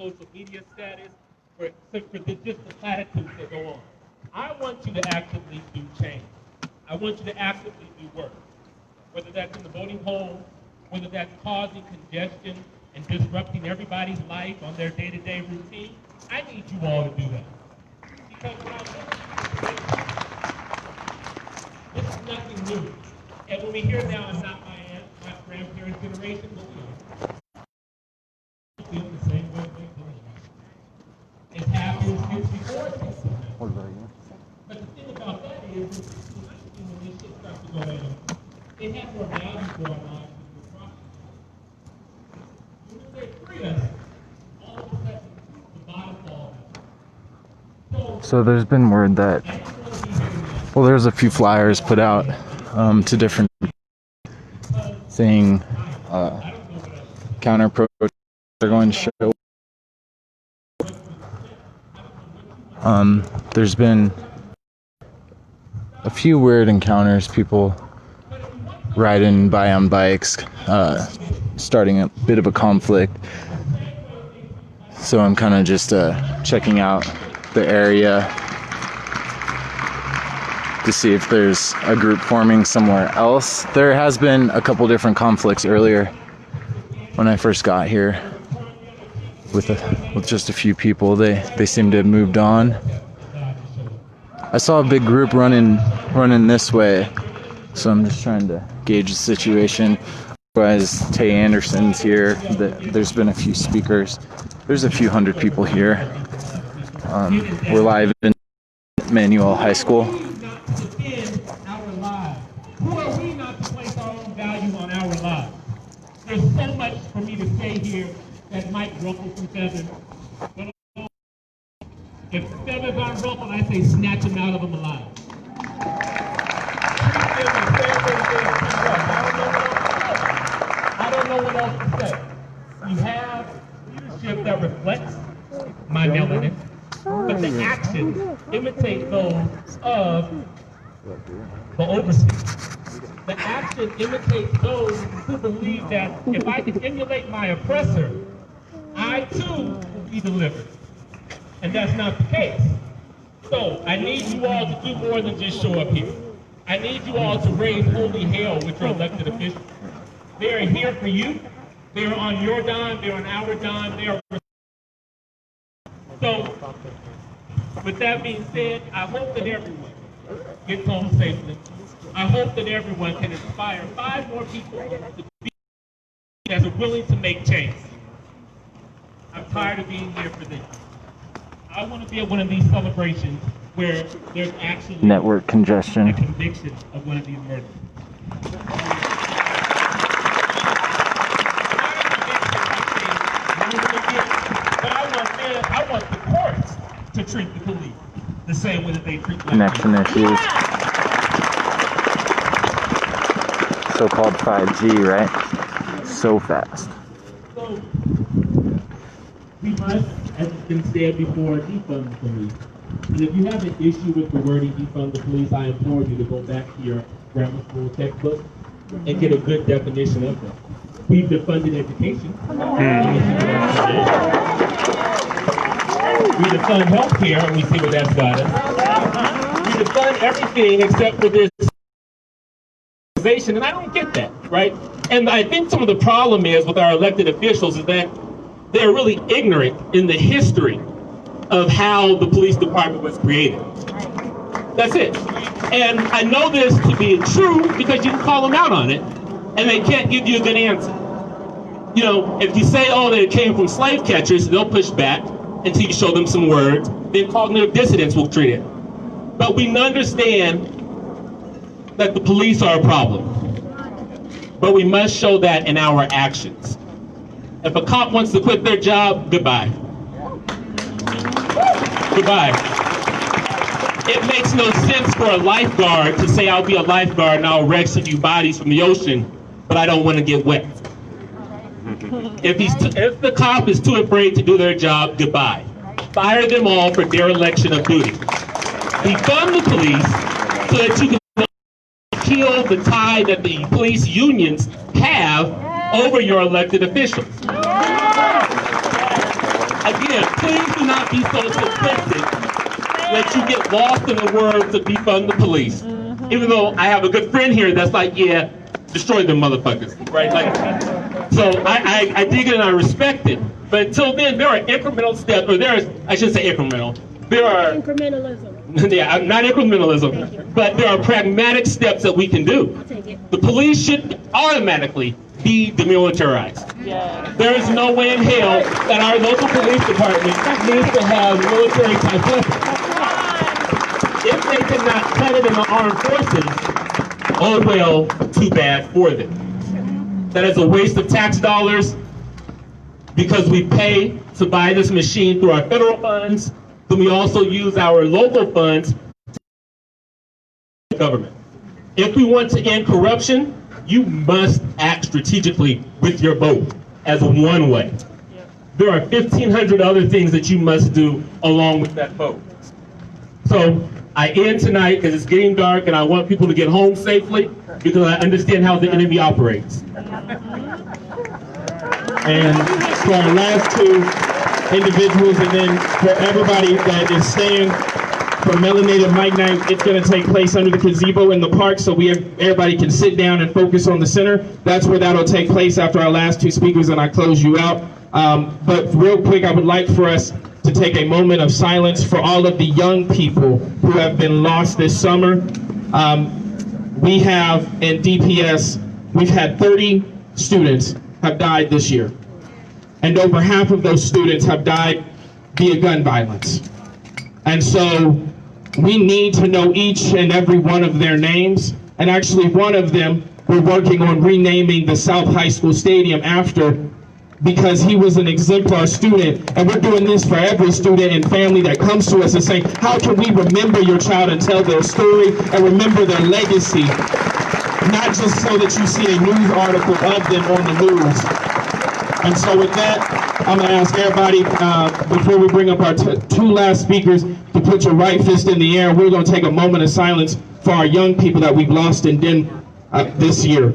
social media status, just the platitudes that go on. I want you to actively do change. I want you to actively do work, whether that's in the voting hall, whether that's causing congestion and disrupting everybody's life on their day-to-day routine. I need you all to do that. Because when I look at this is nothing new. And when we hear now, I'm not my grandparents' generation, but we feel the same way they believe. It's happened since before this. But the thing about that is, when this shit starts to go down, it has more value for our lives than the property. When they free us, all of a sudden, the bottom falls. So there's been word that, well, there's a few flyers put out to different saying counter protests are going to show. There's been a few weird encounters, people riding by on bikes, starting a bit of a conflict. So I'm kind of just checking out the area to see if there's a group forming somewhere else. There has been a couple different conflicts earlier when I first got here with just a few people. They seem to have moved on. I saw a big group running this way, so I'm just trying to gauge the situation. Otherwise, Tay Anderson's here. There's been a few speakers. There's a few hundred people here. We're live in Manuel High School. Who are we not to place our own value on our lives? There's so much for me to say here that might ruffle some feathers. But if feathers aren't ruffled, I say snatch them out of them alive. I don't know what else to say. We have leadership that reflects my melanin, but the actions imitate those of the overseers. The action imitates those who believe that if I can emulate my oppressor, I too will be delivered. And that's not the case. So I need you all to do more than just show up here. I need you all to raise holy hell with your elected officials. They are here for you. They are on your dime. They're on our dime. They are. So, with that being said, I hope that everyone gets home safely. I hope that everyone can inspire 5 more people to be that are willing to make change. I'm tired of being here for this. I want to be at one of these celebrations where there's actually network congestion, a conviction of one of these murders. But I want the courts to treat the police the same way that they treat connection issues. So-called 5G, right? So fast. So, we must, as has been said before, defund the police. And if you have an issue with the wording defund the police, I implore you to go back to your grammar school textbook and get a good definition of them. We've defunded education. We defund healthcare, and we see what that's got us. We defund everything except for this. And I don't get that, right? And I think some of the problem is with our elected officials is that they're really ignorant in the history of how the police department was created. That's it. And I know this to be true because you can call them out on it, and they can't give you a good answer. You know, if you say, oh, that it came from slave catchers, they'll push back until you show them some words. Then cognitive dissidents will treat it. But we understand that the police are a problem, but we must show that in our actions. If a cop wants to quit their job, goodbye. Goodbye. It makes no sense for a lifeguard to say, I'll be a lifeguard and I'll rescue you bodies from the ocean, but I don't want to get wet. If the cop is too afraid to do their job, goodbye. Fire them all for dereliction of duty. Defund the police so that you can kill the tie that the police unions have over your elected officials. again, please do not be so simplistic that you get lost in the words of defund the police. Even though I have a good friend here that's like, yeah, destroy them motherfuckers, right? Like, so I dig it and I respect it. But until then, there are incremental steps, or I should say incremental. There are Incrementalism. yeah, not incrementalism, but there are pragmatic steps that we can do. I'll take it. The police should automatically be demilitarized. Yeah. There is no way in hell that our local police department needs to have military type weapons. If they cannot cut it in the armed forces, oh well, too bad for them. That is a waste of tax dollars because we pay to buy this machine through our federal funds, then we also use our local funds to government. If we want to end corruption, you must act strategically with your vote as one way. There are 1,500 other things that you must do along with that vote. So I end tonight because it's getting dark and I want people to get home safely because I understand how the enemy operates. And for our last two individuals, and then for everybody that is staying for Melanated Mic Night, it's going to take place under the gazebo in the park, so everybody can sit down and focus on the center. That's where that'll take place after our last two speakers, and I close you out. But real quick, I would like for us to take a moment of silence for all of the young people who have been lost this summer. We have in DPS, we've had 30 students have died this year. And over half of those students have died via gun violence. And so we need to know each and every one of their names. And actually one of them, we're working on renaming the South High School Stadium after, because he was an exemplar student. And we're doing this for every student and family that comes to us and saying, how can we remember your child and tell their story and remember their legacy? Not just so that you see a news article of them on the news. And so with that, I'm gonna ask everybody, before we bring up our two last speakers, to put your right fist in the air. We're gonna take a moment of silence for our young people that we've lost in Denver this year.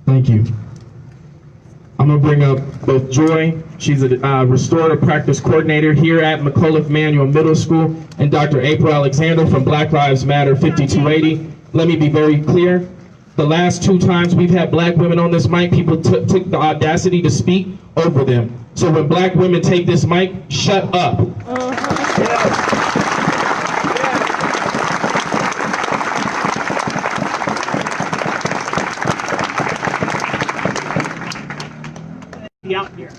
Thank you. I'm gonna bring up both Joy, she's a restorative practice coordinator here at McAuliffe Manual Middle School, and Dr. April Alexander from Black Lives Matter 5280. Let me be very clear. The last two times we've had black women on this mic, people took the audacity to speak over them. So when black women take this mic, shut up. Out here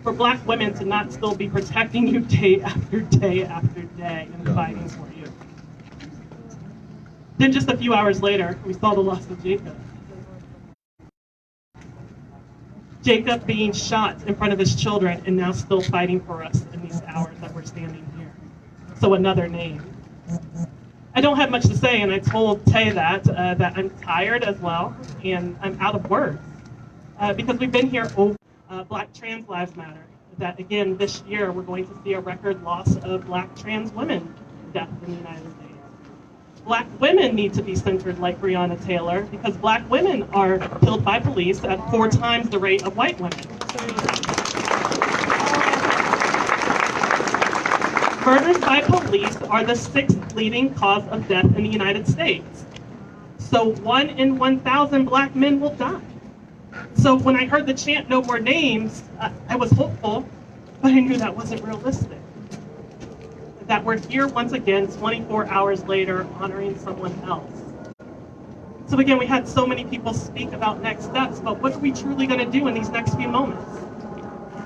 for black women to not still be protecting you day after day after day and fighting for you. Then just a few hours later, we saw the loss of Jacob. Jacob being shot in front of his children and now still fighting for us in these hours that we're standing here. So another name. I don't have much to say, and I told Tay that I'm tired as well, and I'm out of words because we've been here over. Black Trans Lives Matter, that again this year we're going to see a record loss of black trans women death in the United States. Black women need to be centered like Breonna Taylor because black women are killed by police at 4 times the rate of white women. Murders by police are the 6th leading cause of death in the United States. So 1 in 1,000 black men will die. So when I heard the chant, no more names, I was hopeful, but I knew that wasn't realistic. That we're here once again, 24 hours later, honoring someone else. So again, we had so many people speak about next steps, but what are we truly going to do in these next few moments?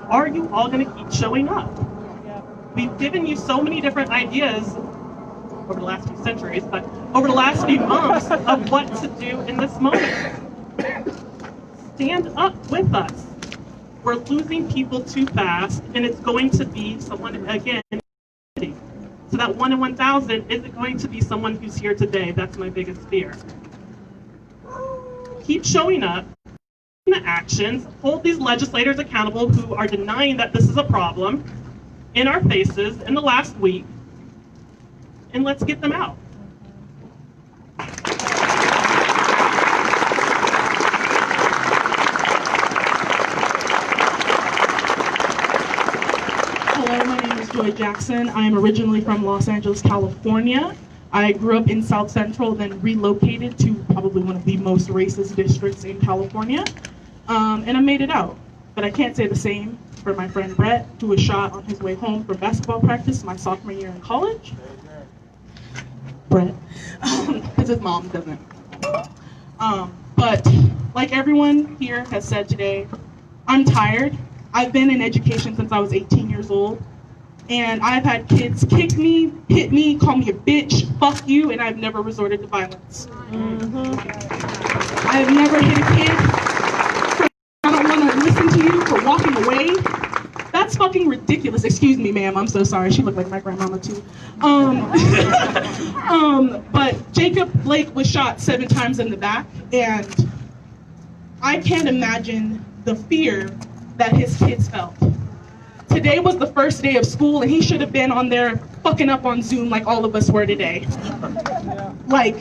Are you all going to keep showing up? We've given you so many different ideas over the last few centuries, but over the last few months of what to do in this moment. Stand up with us. We're losing people too fast, and it's going to be someone, again, so that 1 in 1,000 isn't going to be someone who's here today. That's my biggest fear. Keep showing up. actions, hold these legislators accountable who are denying that this is a problem in our faces in the last week, and let's get them out. Hello, my name is Joy Jackson. I am originally from Los Angeles, California. I grew up in South Central, then relocated to probably one of the most racist districts in California, and I made it out. But I can't say the same for my friend Brett, who was shot on his way home from basketball practice my sophomore year in college. Brett, because his mom doesn't. But like everyone here has said today, I'm tired. I've been in education since I was 18 years old, and I've had kids kick me, hit me, call me a bitch, fuck you, and I've never resorted to violence. I've never hit a kid for I don't want to listen to you for walking away. That's fucking ridiculous. Excuse me, ma'am. I'm so sorry. She looked like my grandmama too. But Jacob Blake was shot 7 times in the back, and I can't imagine the fear that his kids felt. Today was the first day of school, and he should have been on there fucking up on Zoom like all of us were today. Like,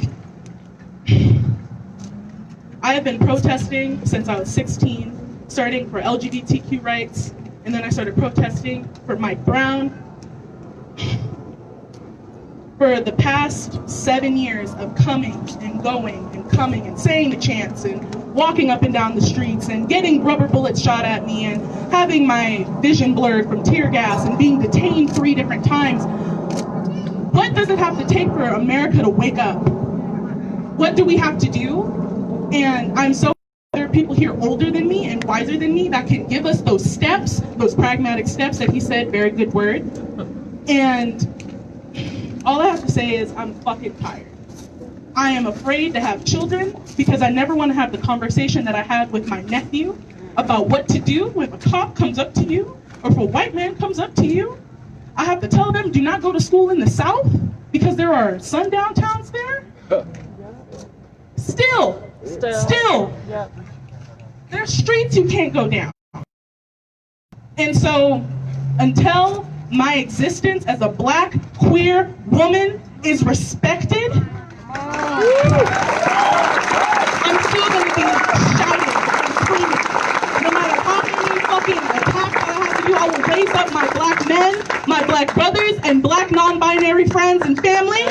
I have been protesting since I was 16, starting for LGBTQ rights, and then I started protesting for Mike Brown. For the past 7 years of coming and going and coming and saying the chants and walking up and down the streets and getting rubber bullets shot at me and having my vision blurred from tear gas and being detained 3 different times. What does it have to take for America to wake up? What do we have to do? And I'm so there are people here older than me and wiser than me that can give us those steps, those pragmatic steps that he said, very good word. And all I have to say is I'm fucking tired. I am afraid to have children because I never want to have the conversation that I had with my nephew about what to do when a cop comes up to you or if a white man comes up to you. I have to tell them, do not go to school in the South because there are sundown towns there. Still. There's streets you can't go down. And so until my existence as a black, queer woman is respected, I'm still going to be shouting and screaming. No matter how many fucking attacks I have to do, I will raise up my black men, my black brothers, and black non-binary friends and family.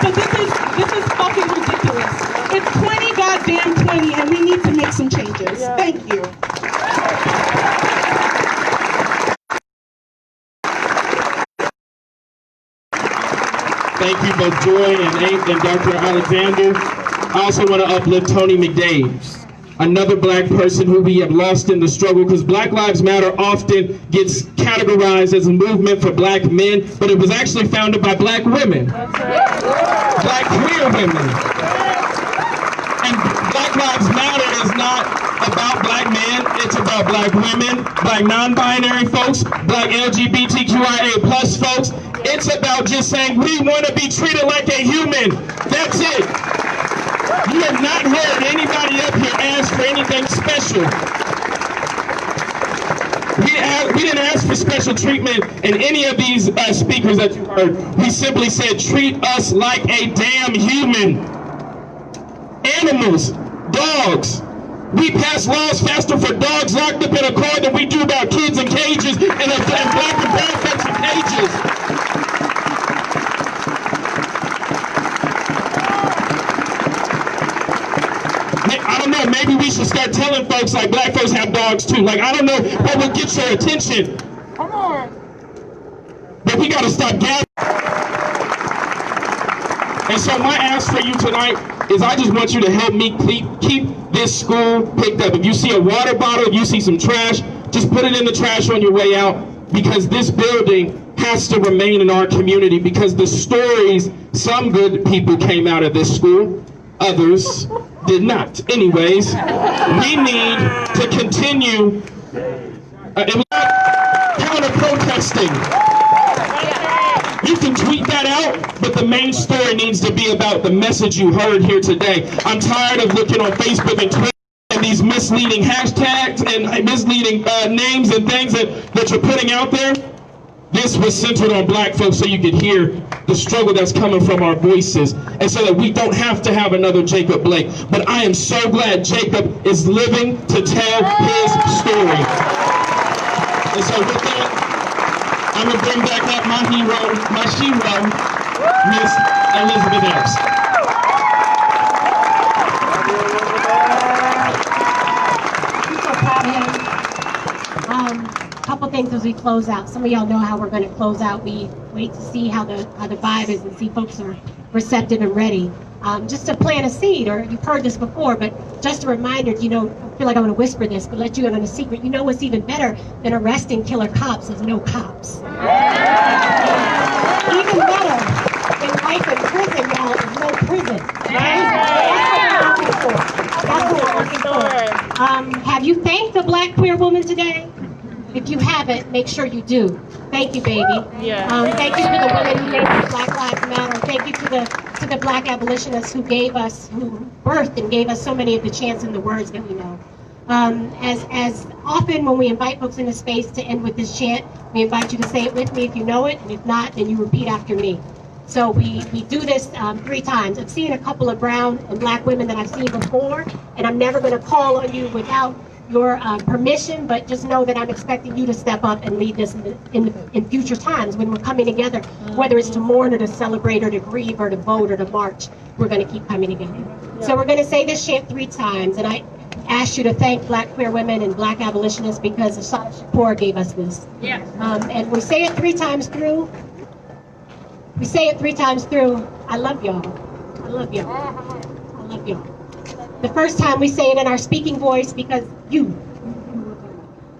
But this is fucking ridiculous. It's 20 goddamn 20, and we need to make some changes. Thank you. Thank you both Joy and Dr. Alexander. I also want to uplift Tony McDaves, another black person who we have lost in the struggle, because Black Lives Matter often gets categorized as a movement for black men, but it was actually founded by black women, black queer women. And Black Lives Matter is not about black men, it's about black women, black non-binary folks, black LGBTQIA plus folks. It's about just saying we want to be treated like a human. That's it. You have not heard anybody up here ask for anything special. We didn't ask for special treatment in any of these speakers that you heard. We simply said treat us like a damn human. Animals, dogs. We pass laws faster for dogs locked up in a car than we do about kids in cages and black and brown folks in cages. I don't know, maybe we should start telling folks like black folks have dogs too. Like, I don't know what would get your attention. Come on. But we gotta stop gathering. And so my ask for you tonight is I just want you to help me keep this school picked up. If you see a water bottle, if you see some trash, just put it in the trash on your way out, because this building has to remain in our community, because the stories, some good people came out of this school, others did not. Anyways, we need to continue counter-protesting. You can tweet that out, but the main story needs to be about the message you heard here today. I'm tired of looking on Facebook and Twitter these misleading hashtags and misleading names and things that you're putting out there. This was centered on black folks so you could hear the struggle that's coming from our voices, and so that we don't have to have another Jacob Blake. But I am so glad Jacob is living to tell his story. And so with that, I'm going to bring back up my hero, my shero, Miss Elizabeth Epps. I'm so proud of him. Couple things as we close out. Some of y'all know how we're going to close out. We wait to see how the vibe is and see folks are receptive and ready. Just to plant a seed, or you've heard this before, but just a reminder, I feel like I want to whisper this, but let you in on a secret. You know what's even better than arresting killer cops is no cops. Even better than life in prison, y'all, is no prison. That's what we're looking for. Have you thanked the black queer woman today? If you haven't, make sure you do. Thank you, baby. Thank you to the women who made Black Lives Matter. Thank you to the black abolitionists who birthed and gave us so many of the chants and the words that we know. As often when we invite folks into space to end with this chant, we invite you to say it with me if you know it, and if not, then you repeat after me. So we do this 3 times. I've seen a couple of brown and black women that I've seen before, and I'm never going to call on you without your permission, but just know that I'm expecting you to step up and lead this in future times when we're coming together, whether it's to mourn or to celebrate or to grieve or to vote or to march. We're going to keep coming together. So we're going to say this chant 3 times, and I ask you to thank black queer women and black abolitionists because Assad Shakur gave us this. And we say it 3 times through. We say it 3 times through. I love y'all. I love y'all. I love y'all. The first time we say it in our speaking voice because you.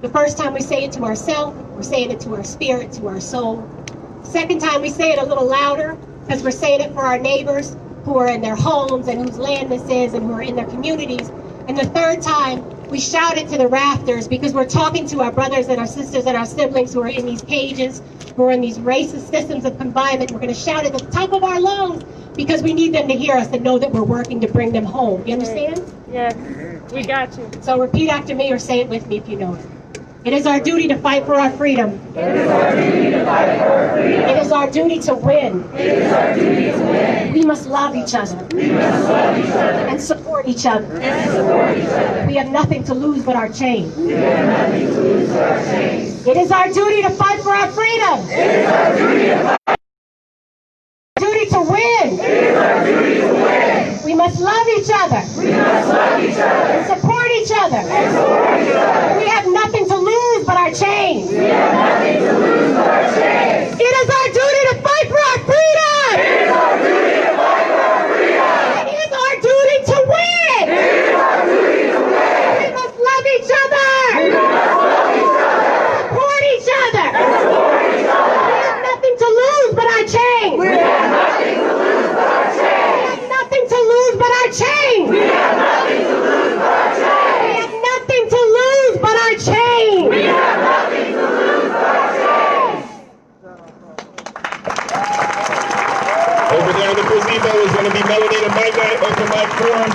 The first time we say it to ourselves, we're saying it to our spirit, to our soul. Second time we say it a little louder because we're saying it for our neighbors who are in their homes and whose land this is and who are in their communities. And the third time we shout it to the rafters because we're talking to our brothers and our sisters and our siblings who are in these cages, who are in these racist systems of confinement. We're going to shout at the top of our lungs because we need them to hear us and know that we're working to bring them home. You understand? Yes, we got you. So repeat after me or say it with me if you know it. It is our duty to fight for our freedom. It is our duty to fight for our freedom. It is our duty to win. It is our duty to win. We must love each other. We must love each other. And support each other. And support each other. We have nothing to lose but our chains. We have nothing to lose but our chains. It is our duty to fight for our freedom. It is our duty to fight. Duty to win. It is our duty to win. We must love each other. We must love each other. And support each other. And support each other. We have nothing to lose but our chains. We have nothing to lose but our chains. It is our duty to fight for our freedom. It is our duty to fight for our freedom. It is our duty to win. It is our duty to win. We must love each other. We must love each other. Support each other. And support each other. We have nothing to lose but our chains. We have nothing to lose but our chains. We have nothing to lose but our chains. We have nothing to lose but our chains. We have nothing to lose but our chains. We have nothing to lose but our chains. Over there in the gazebo is going to be Melanated Mic Night, open mic forum.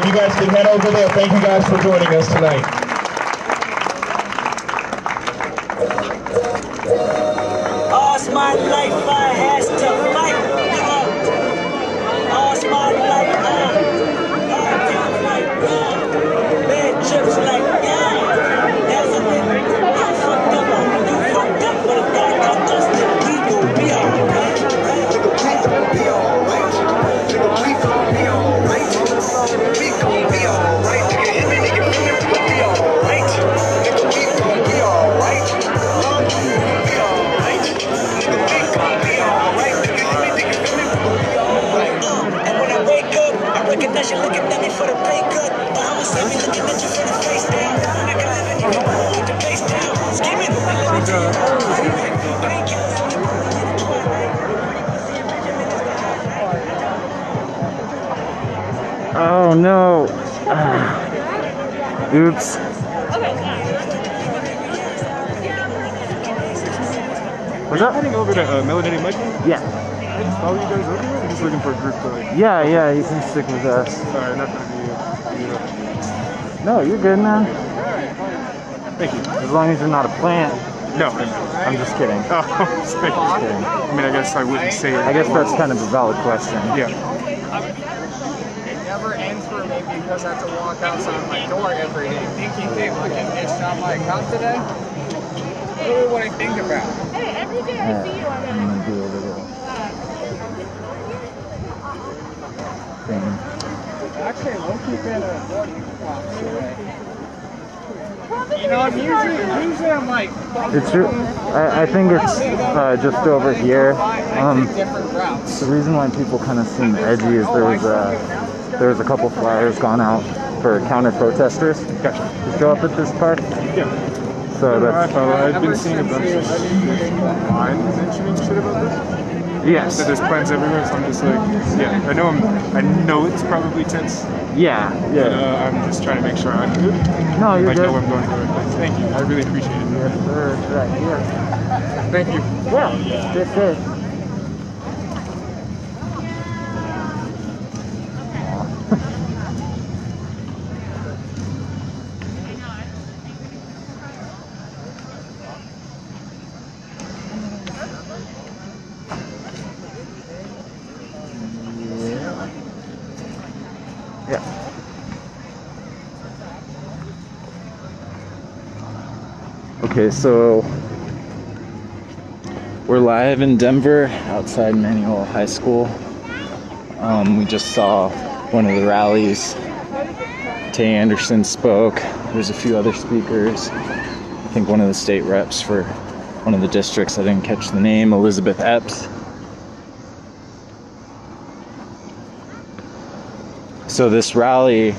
You guys can head over there. Thank you guys for joining us tonight. All's my life I has to fight, nigga. All's my life hard times like bad trips like That's a bit. I fucked up, you fucked up, but if God got justice, we gon' be alright. Be alright. We gon' be alright. We gon' be alright. Nigga, hit me, nigga, feel me, we gon' be alright. Nigga, we gon' be alright. Be alright. Nigga, we gon' be alright. Nigga, hit me, nigga, feel me, we gon' be alright. And when I wake up, I recognize you looking at me for the pay cut. But I'ma see me looking at you for the face down. I can live in you, with the face down. Scheming, and let me tell you how I'm feeling. Painkillers on the moon, in the twilight. Oh no. Oops. What's up? Heading over to Melanated Mic Night? Yeah. Follow you guys over there? I'm just looking for a group to like. Yeah, you can stick with us. Sorry, not gonna be you. No, you're good, man. Thank you. As long as you're not a plant. No. I'm just kidding. Oh, thank you. I mean, I guess I wouldn't say it. I guess that's kind of a valid question. Yeah. It never ends for me because I have to walk outside my door every day thinking, damn, I just missed out my account today. Really what I think about. Hey, every day I see you on I'm gonna do a little thing. Actually, low-key been a morning walk today. You know, usually I'm like... It's true. I think it's just over here. different routes. The reason why people kind of seem edgy is there was a couple flyers gone out for counter protesters to show up at this park. Yeah. So that's I've been seeing a bunch of online mentioning shit about this. yes. So there's plans everywhere, so I'm just like, yeah. I know it's probably tense. Yeah. But, I'm just trying to make sure I'm good. No, you're I good. know I'm going to the right place. Thank you. I really appreciate it. Yes, sir. It's right here. Thank you. Yeah. This is. Yeah. Okay, so we're live in Denver outside Manual High School. We just saw one of the rallies. Tay Anderson spoke. There's a few other speakers. I think one of the state reps for one of the districts, I didn't catch the name, Elizabeth Epps. So this rally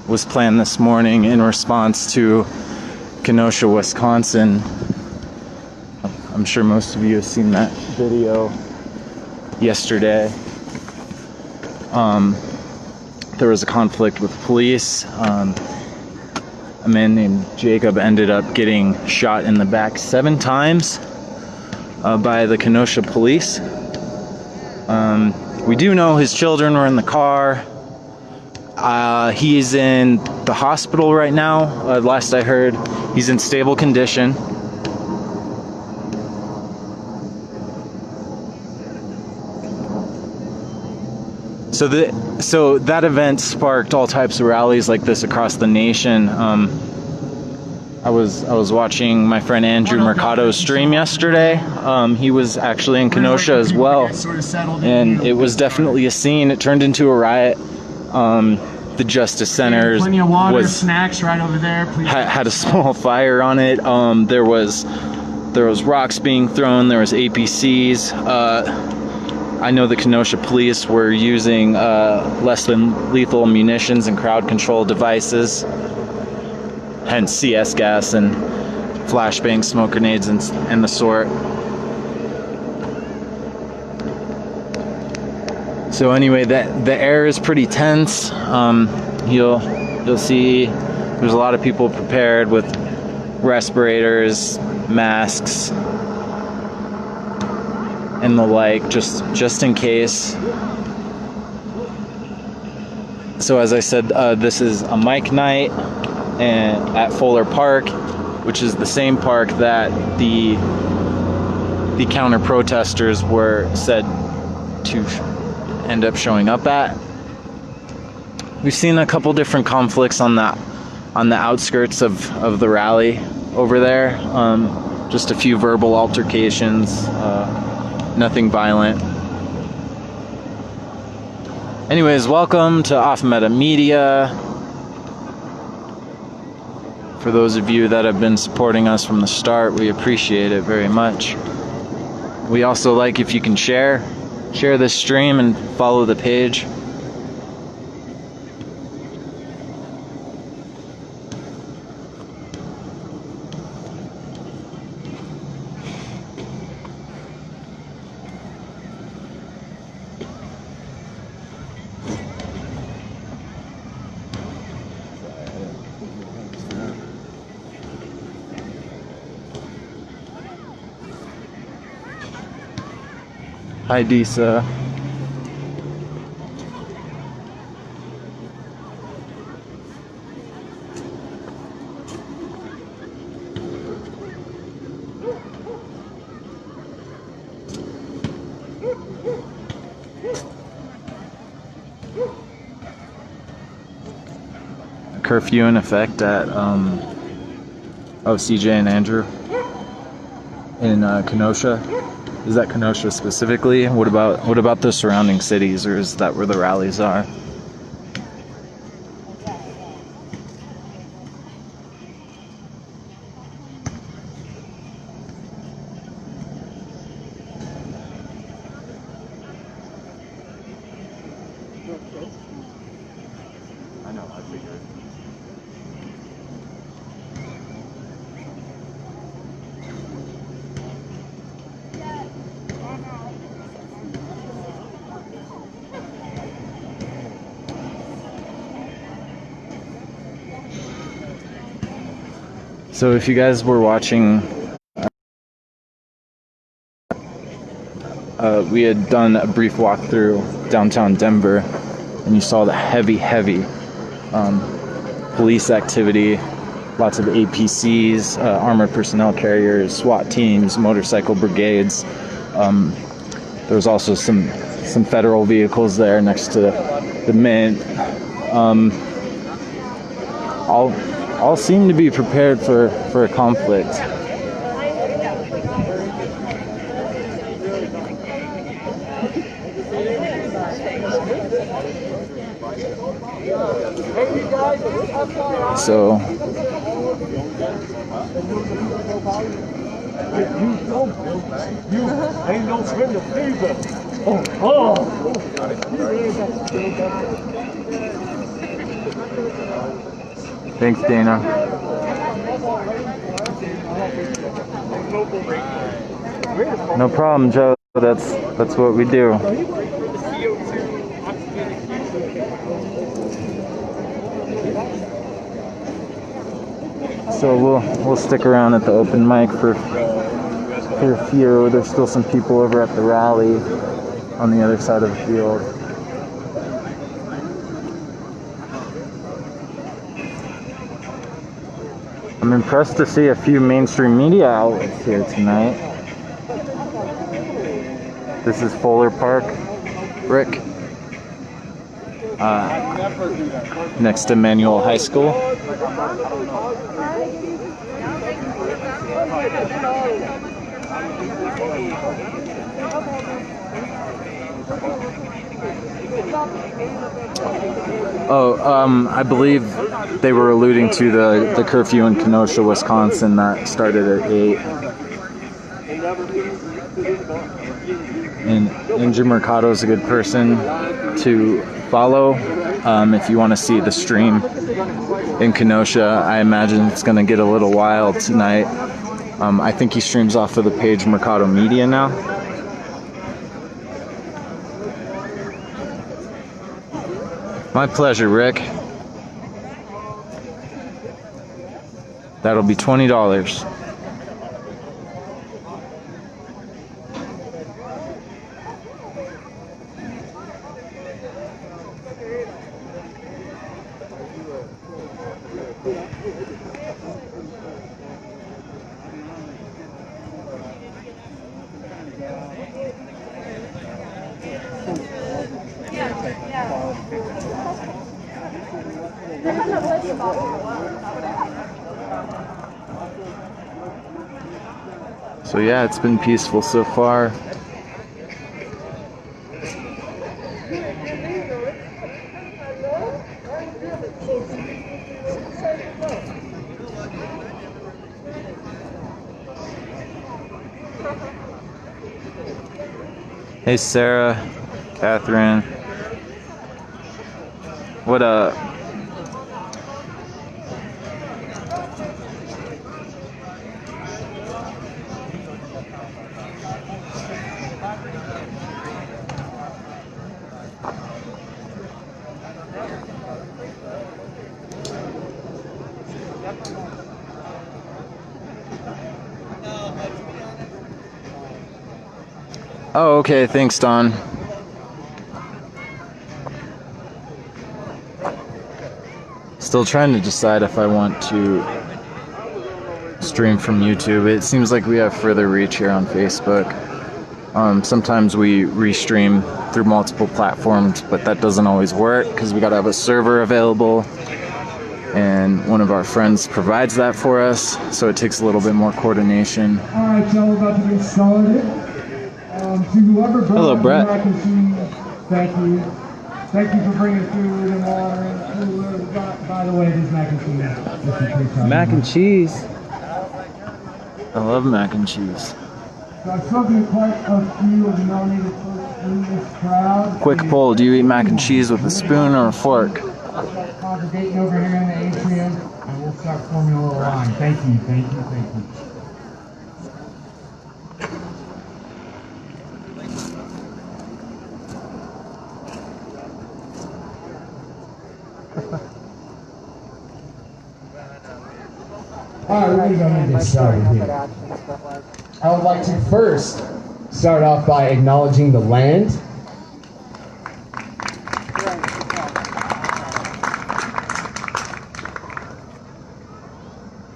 was planned this morning in response to Kenosha, Wisconsin. I'm sure most of you have seen that video yesterday. There was a conflict with police. A man named Jacob ended up getting shot in the back 7 times by the Kenosha police. We do know his children were in the car. He's in the hospital right now. Last I heard, he's in stable condition. So that event sparked all types of rallies like this across the nation. I was watching my friend Andrew Mercado's stream yesterday. He was actually in Kenosha as well, and it was definitely a scene. It turned into a riot. The Justice Center Plenty of water, snacks right over there. Please. Had a small fire on it. There was rocks being thrown. There was APCs. I know the Kenosha police were using less than lethal munitions and crowd control devices, hence CS gas and flashbang smoke grenades and the sort. So anyway, the air is pretty tense. You'll see there's a lot of people prepared with respirators, masks, and the like, just in case. So as I said, this is a mic night at Fuller Park, which is the same park that the counter protesters were said to end up showing up at. We've seen a couple different conflicts on the outskirts of the rally over there. Just a few verbal altercations, nothing violent. Anyways, welcome to Off Meta Media. For those of you that have been supporting us from the start, we appreciate it very much. We also like if you can share this stream and follow the page. Hi, Disa. curfew in effect at CJ and Andrew in Kenosha? Is that Kenosha specifically? What about the surrounding cities, or is that where the rallies are? I know, I figured. So if you guys were watching, we had done a brief walk through downtown Denver, and you saw the heavy police activity, lots of APCs, armored personnel carriers, SWAT teams, motorcycle brigades. There was also some federal vehicles there next to the Mint. All seem to be prepared for a conflict. So You ain't no friend of either. thanks, Dana. No problem, Joe. That's what we do. So we'll stick around at the open mic for a few. There's still some people over at the rally on the other side of the field. I'm impressed to see a few mainstream media outlets here tonight. This is Fuller Park, Rick, next to Manual High School. I believe they were alluding to the curfew in Kenosha, Wisconsin that started at 8. And Andrew Mercado is a good person to follow if you want to see the stream in Kenosha. I imagine it's going to get a little wild tonight. I think he streams off of the page Mercado Media now. My pleasure, Rick. That'll be $20. So yeah, it's been peaceful so far. Hey Sarah, Catherine. What up? Oh, okay. Thanks, Don. Still trying to decide if I want to stream from YouTube. It seems like we have further reach here on Facebook. Sometimes we restream through multiple platforms, but that doesn't always work because we gotta have a server available. and one of our friends provides that for us, so it takes a little bit more coordination. All right, y'all, about to get started. To whoever brought Hello, Brett. mac and cheese, thank you. Thank you for bringing food and water and cooler. By the way, this mac and cheese. Mac and cheese. I love mac and cheese. So I've spoken to quite a few of the nominated folks in this crowd. Quick poll, do you eat mac and cheese with a spoon or a fork? Congregating over here in the atrium, and we'll start forming a little line. Thank you, thank you, thank you. All right, we're going to go ahead and get started here. I would like to first start off by acknowledging the land.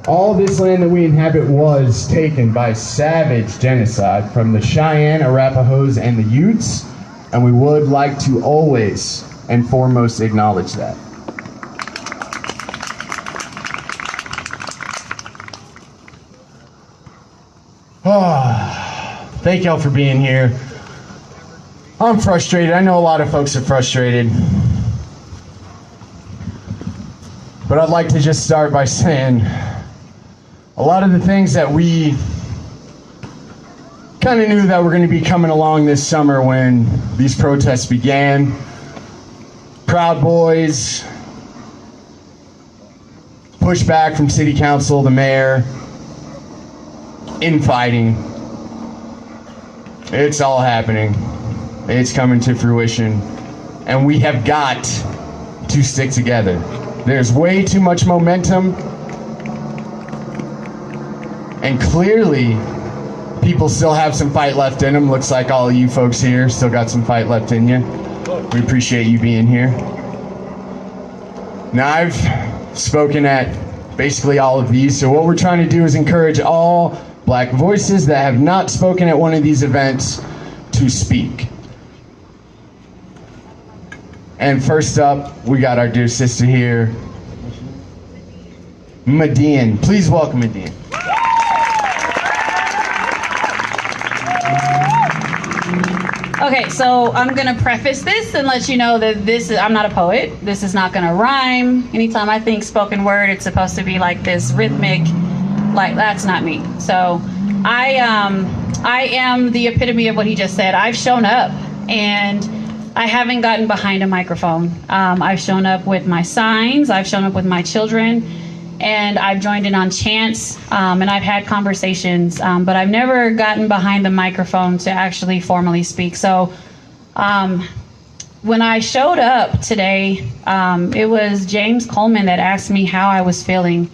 All this land that we inhabit was taken by savage genocide from the Cheyenne, Arapahoes, and the Utes, and we would like to always and foremost acknowledge that. Thank y'all for being here. I'm frustrated. I know a lot of folks are frustrated. But I'd like to just start by saying a lot of the things that we kind of knew that were going to be coming along this summer when these protests began. Proud Boys, pushback from City Council, the mayor, infighting. It's all happening. It's coming to fruition. And we have got to stick together. There's way too much momentum. And clearly, people still have some fight left in them. Looks like all of you folks here still got some fight left in you. We appreciate you being here. Now, I've spoken at basically all of these, so what we're trying to do is encourage all Black voices that have not spoken at one of these events to speak. And first up, we got our dear sister here, Median. Please welcome Median. Okay, so I'm gonna preface this and let you know that I'm not a poet. This is not gonna rhyme. Anytime I think spoken word, it's supposed to be like this rhythmic, like that's not me. So I am the epitome of what he just said. I've shown up and I haven't gotten behind a microphone. I've shown up with my signs, I've shown up with my children, and I've joined in on chants, and I've had conversations, but I've never gotten behind the microphone to actually formally speak. So when I showed up today, it was James Coleman that asked me how I was feeling.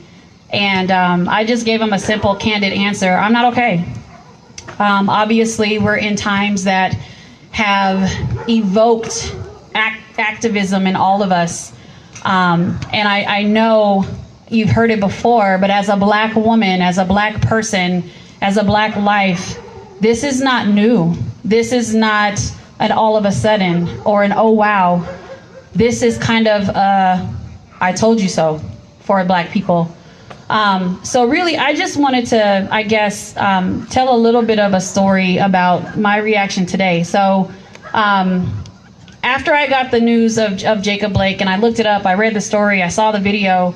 And I just gave him a simple, candid answer. I'm not okay. Obviously, we're in times that have evoked activism in all of us. And I know you've heard it before, but as a Black woman, as a Black person, as a Black life, this is not new. This is not an all of a sudden or an oh wow. This is kind of a I told you so for Black people. So really, I just wanted to, I guess, tell a little bit of a story about my reaction today. So after I got the news of Jacob Blake and I looked it up, I read the story, I saw the video.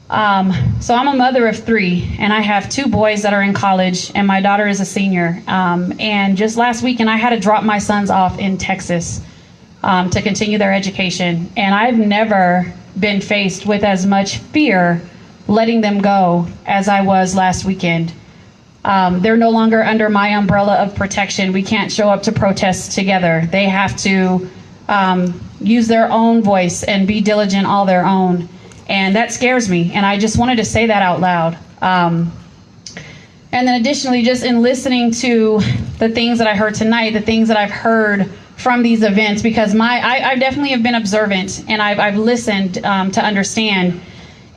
So I'm a mother of 3 and I have 2 boys that are in college and my daughter is a senior. And just last weekend, I had to drop my sons off in Texas to continue their education. And I've never been faced with as much fear letting them go as I was last weekend. They're no longer under my umbrella of protection. We can't show up to protests together. They have to use their own voice and be diligent all their own. And that scares me. And I just wanted to say that out loud. And then additionally, just in listening to the things that I heard tonight, the things that I've heard from these events, because I definitely have been observant and I've listened to understand.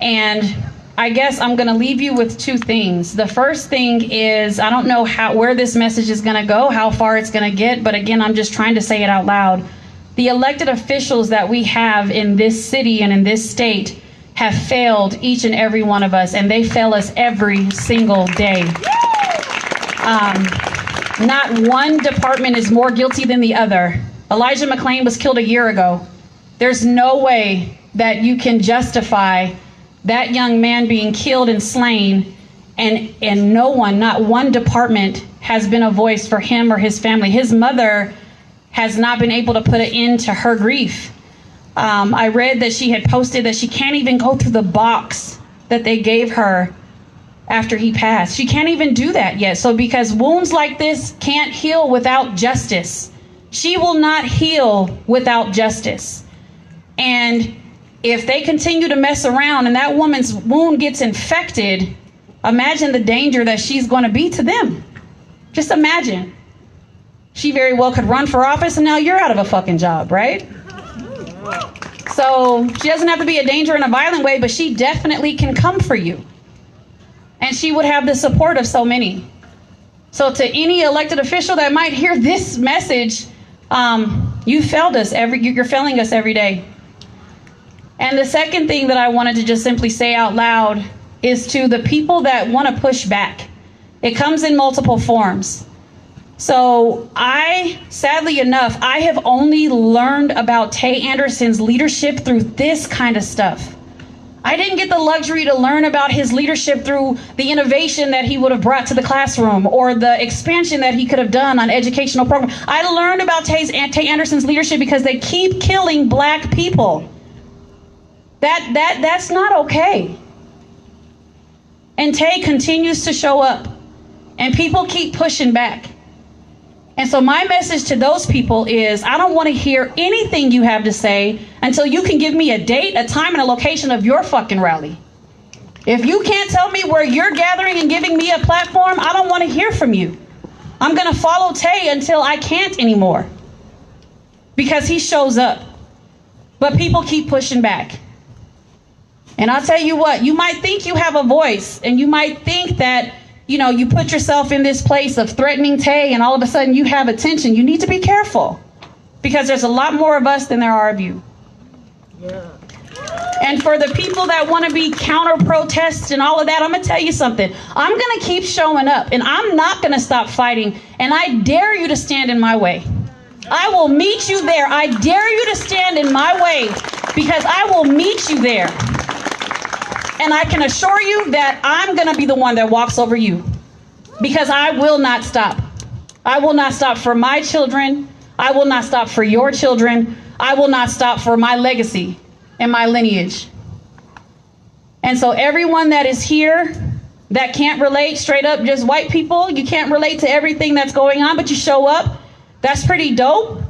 And I guess I'm going to leave you with 2 things. The first thing is, I don't know where this message is going to go, how far it's going to get, but again, I'm just trying to say it out loud. The elected officials that we have in this city and in this state have failed each and every one of us, and they fail us every single day. Not one department is more guilty than the other. Elijah McClain was killed a year ago. There's no way that you can justify that young man being killed and slain, and no one, not one department has been a voice for him or his family. His mother has not been able to put an end to her grief. I read that she had posted that she can't even go through the box that they gave her after he passed. She can't even do that yet. So because wounds like this can't heal without justice, she will not heal without justice. And if they continue to mess around and that woman's wound gets infected, imagine the danger that she's going to be to them. Just imagine. She very well could run for office and now you're out of a fucking job, right? So she doesn't have to be a danger in a violent way, but she definitely can come for you. And she would have the support of so many. So to any elected official that might hear this message, you failed us you're failing us every day. And the second thing that I wanted to just simply say out loud is to the people that want to push back. It comes in multiple forms. So sadly enough, I have only learned about Tay Anderson's leadership through this kind of stuff. I didn't get the luxury to learn about his leadership through the innovation that he would have brought to the classroom or the expansion that he could have done on educational programs. I learned about Tay Anderson's leadership because they keep killing black people. That's not okay. And Tay continues to show up, and people keep pushing back. And so my message to those people is, I don't want to hear anything you have to say until you can give me a date, a time, and a location of your fucking rally. If you can't tell me where you're gathering and giving me a platform, I don't want to hear from you. I'm going to follow Tay until I can't anymore, because he shows up. But people keep pushing back. And I'll tell you what, you might think you have a voice, and you might think that, you put yourself in this place of threatening Tay and all of a sudden you have attention. You need to be careful, because there's a lot more of us than there are of you. Yeah. And for the people that want to be counter protests and all of that, I'm going to tell you something. I'm going to keep showing up, and I'm not going to stop fighting. And I dare you to stand in my way. I will meet you there. I dare you to stand in my way, because I will meet you there. And I can assure you that I'm going to be the one that walks over you, because I will not stop. I will not stop for my children. I will not stop for your children. I will not stop for my legacy and my lineage. And so everyone that is here that can't relate, straight up just white people, you can't relate to everything that's going on, but you show up. That's pretty dope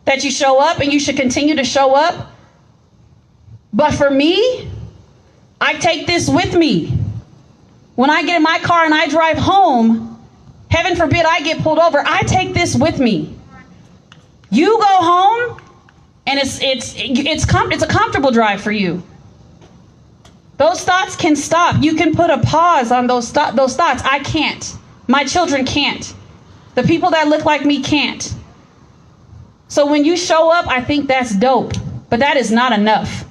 that you show up, and you should continue to show up. But for me, I take this with me. When I get in my car and I drive home, heaven forbid I get pulled over, I take this with me. You go home, and it's a comfortable drive for you. Those thoughts can stop. You can put a pause on those thoughts. I can't. My children can't. The people that look like me can't. So when you show up, I think that's dope, but that is not enough.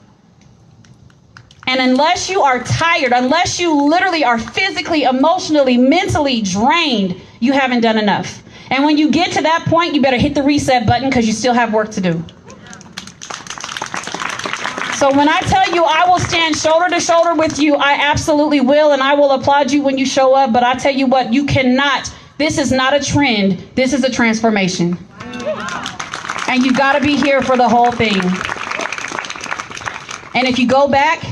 And unless you are tired, unless you literally are physically, emotionally, mentally drained, you haven't done enough. And when you get to that point, you better hit the reset button, because you still have work to do. So when I tell you I will stand shoulder to shoulder with you, I absolutely will, and I will applaud you when you show up. But I tell you what, you cannot. This is not a trend. This is a transformation. And you got to be here for the whole thing. And if you go back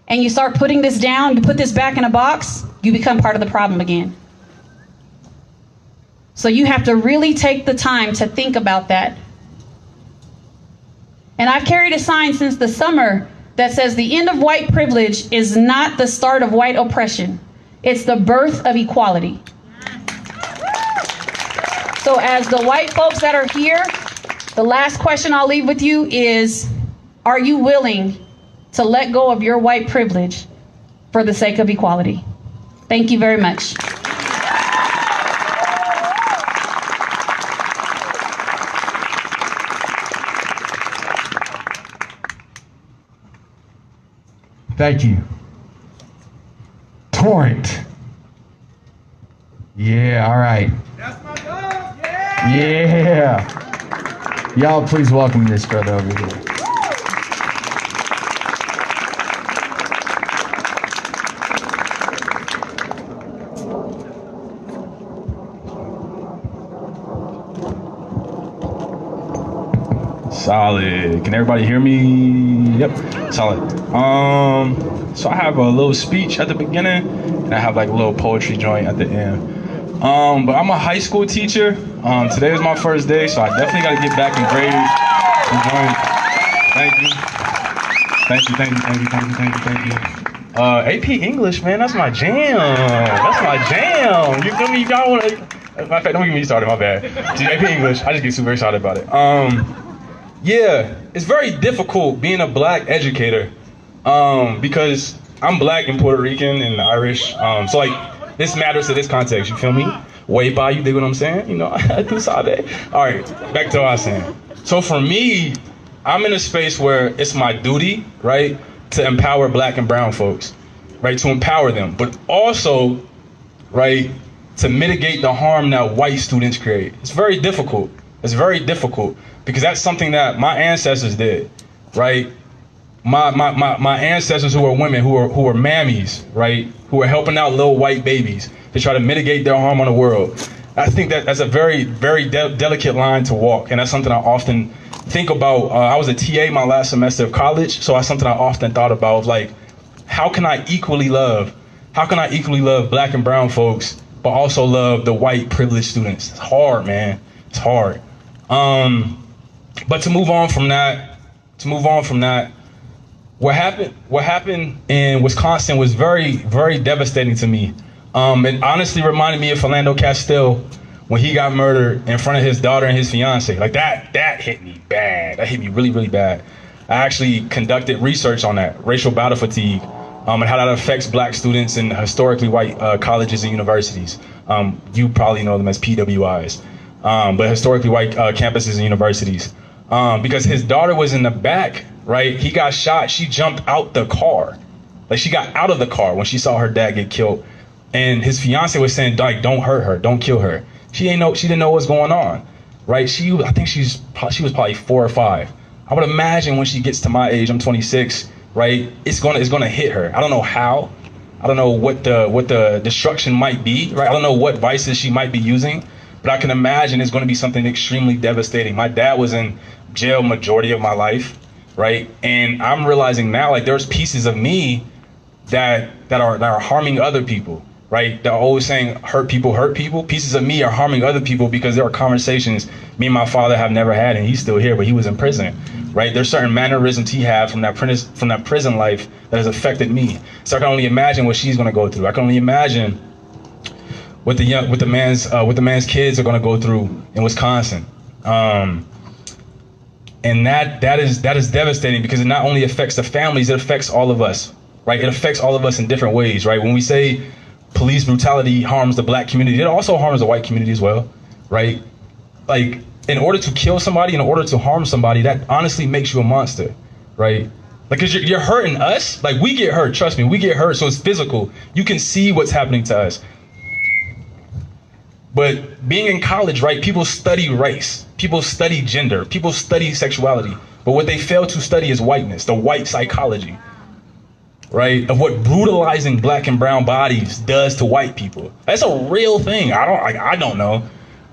and you start putting this down, you put this back in a box, you become part of the problem again. So you have to really take the time to think about that. And I've carried a sign since the summer that says the end of white privilege is not the start of white oppression. It's the birth of equality. So as the white folks that are here, the last question I'll leave with you is, are you willing to let go of your white privilege for the sake of equality? Thank you very much. Thank you. Torrent. Yeah, all right. That's my dog. Yeah. Y'all please welcome this brother over here. Solid. Can everybody hear me? Yep. Solid. So I have a little speech at the beginning, and I have like a little poetry joint at the end. But I'm a high school teacher. Today is my first day, so I definitely got to get back in grades. Thank you. AP English, man, that's my jam. You feel me? Y'all want to? In fact, don't get me started. My bad. AP English, I just get super excited about it. Yeah, it's very difficult being a black educator because I'm black and Puerto Rican and Irish. So like, this matters to this context. You feel me? Way by, you dig what I'm saying? You know, tu sabe. All right, back to what I was saying. So for me, I'm in a space where it's my duty, right, to empower black and brown folks, right, to empower them, but also, right, to mitigate the harm that white students create. It's very difficult. It's very difficult because that's something that my ancestors did, right? My ancestors who were women, who were mammies, right, who were helping out little white babies to try to mitigate their harm on the world. I think that's a very, very delicate line to walk, and that's something I often think about. I was a TA my last semester of college, so that's something I often thought about, like, how can I equally love black and brown folks, but also love the white privileged students? It's hard, man. It's hard. But to move on from that, what happened in Wisconsin was very, very devastating to me. It honestly reminded me of Philando Castile when he got murdered in front of his daughter and his fiance. Like that hit me bad. That hit me really, really bad. I actually conducted research on that, racial battle fatigue, and how that affects black students in historically white colleges and universities. You probably know them as PWIs, but historically white campuses and universities. Because his daughter was in the back, right? He got shot. She jumped out the car. Like, she got out of the car when she saw her dad get killed. And his fiance was saying, like, don't hurt her, don't kill her. She didn't know what's going on, right? I think she was probably 4 or 5. I would imagine when she gets to my age, I'm 26, right? It's gonna hit her. I don't know how. I don't know what the destruction might be, right? I don't know what vices she might be using, but I can imagine it's gonna be something extremely devastating. My dad was in jail majority of my life, right? And I'm realizing now, like, there's pieces of me that are harming other people, right? They're always saying hurt people. Pieces of me are harming other people because there are conversations me and my father have never had, and he's still here, but he was in prison, right? There's certain mannerisms he had from that prison life that has affected me. So I can only imagine what she's gonna go through. I can only imagine what the man's kids are gonna go through in Wisconsin. And that is devastating because it not only affects the families, it affects all of us, right? It affects all of us in different ways, right? When we say police brutality harms the black community, it also harms the white community as well, right? Like, in order to kill somebody, in order to harm somebody, that honestly makes you a monster, right? Like, cause you're hurting us. Like, we get hurt, trust me, we get hurt, so it's physical. You can see what's happening to us. But being in college, right, people study race, people study gender, people study sexuality, but what they fail to study is whiteness, the white psychology, right, of what brutalizing black and brown bodies does to white people. That's a real thing. I don't know,